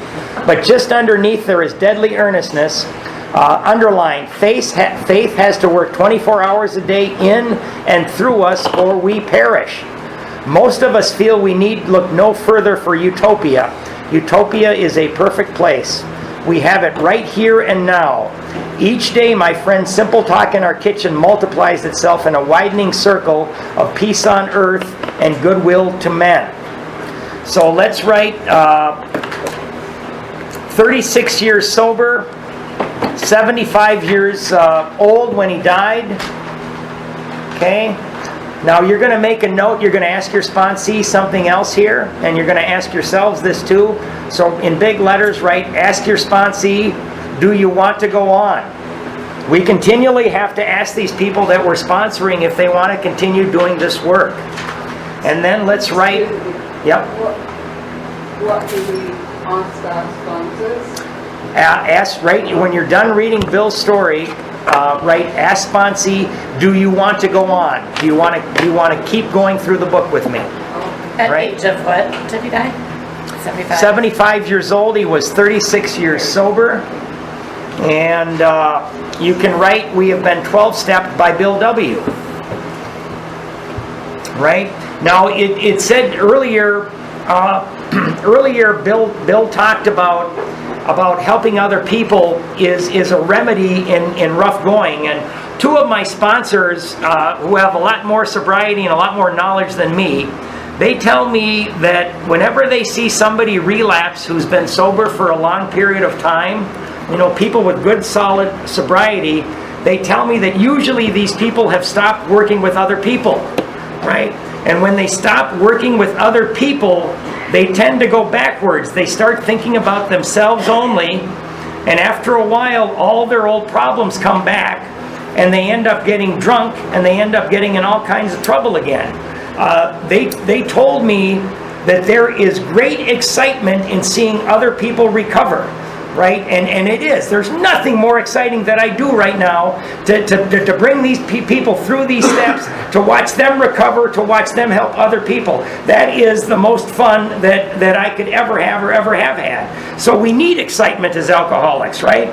but just underneath there is deadly earnestness. Underline, faith has to work 24 hours a day in and through us or we perish. Most of us feel we need look no further for utopia. Utopia is a perfect place. We have it right here and now. Each day, my friend, simple talk in our kitchen multiplies itself in a widening circle of peace on earth and goodwill to men. So let's write 36 years sober, 75 years old when he died. Okay? Now you're going to make a note, you're going to ask your sponsee something else here, and you're going to ask yourselves this too. So in big letters, write, ask your sponsee, do you want to go on? We continually have to ask these people that we're sponsoring if they want to continue doing this work. And then let's write, yep. What do we ask our sponsors? Ask, right, when you're done reading Bill's story, write, ask sponsee, do you want to go on? Do you want to keep going through the book with me? At Right. age of what did he die? 75. 75 years old, he was 36 years sober. And you can write, we have been 12-stepped by Bill W. Right? Now, it said earlier, Bill talked about helping other people is a remedy in rough going. And two of my sponsors who have a lot more sobriety and a lot more knowledge than me, they tell me that whenever they see somebody relapse who's been sober for a long period of time, you know, people with good solid sobriety, they tell me that usually these people have stopped working with other people, right? And when they stop working with other people, they tend to go backwards. They start thinking about themselves only, and after a while, all their old problems come back, and they end up getting drunk, and they end up getting in all kinds of trouble again. They told me that there is great excitement in seeing other people recover, right? And it is. There's nothing more exciting that I do right now to bring these people through these steps, to watch them recover, to watch them help other people. That is the most fun that I could ever have or ever have had. So we need excitement as alcoholics, right?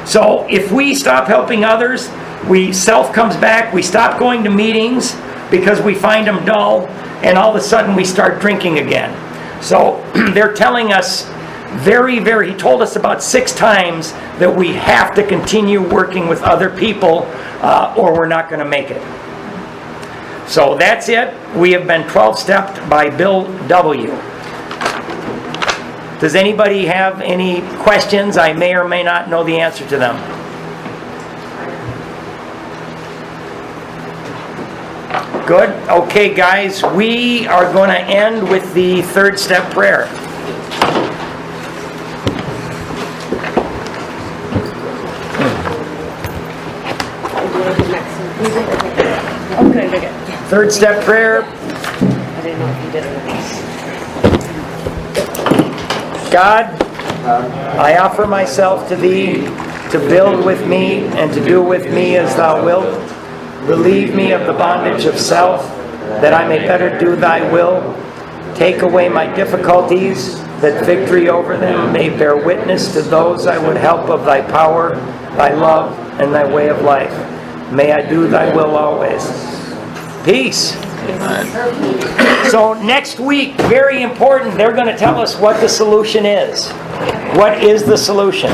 So if we stop helping others, self comes back, we stop going to meetings, because we find them dull, and all of a sudden we start drinking again. So they're telling us he told us about 6 times that we have to continue working with other people or we're not going to make it. So that's it. We have been 12-stepped by Bill W. Does anybody have any questions? I may or may not know the answer to them. Good. Okay, guys, we are going to end with the 3rd step prayer. Okay, very good. 3rd step prayer. I didn't know if you did it. God, I offer myself to Thee to build with me and to do with me as Thou wilt. Relieve me of the bondage of self, that I may better do Thy will. Take away my difficulties, that victory over them may bear witness to those I would help of Thy power, Thy love, and Thy way of life. May I do Thy will always. Peace. So next week, very important, they're going to tell us what the solution is. What is the solution?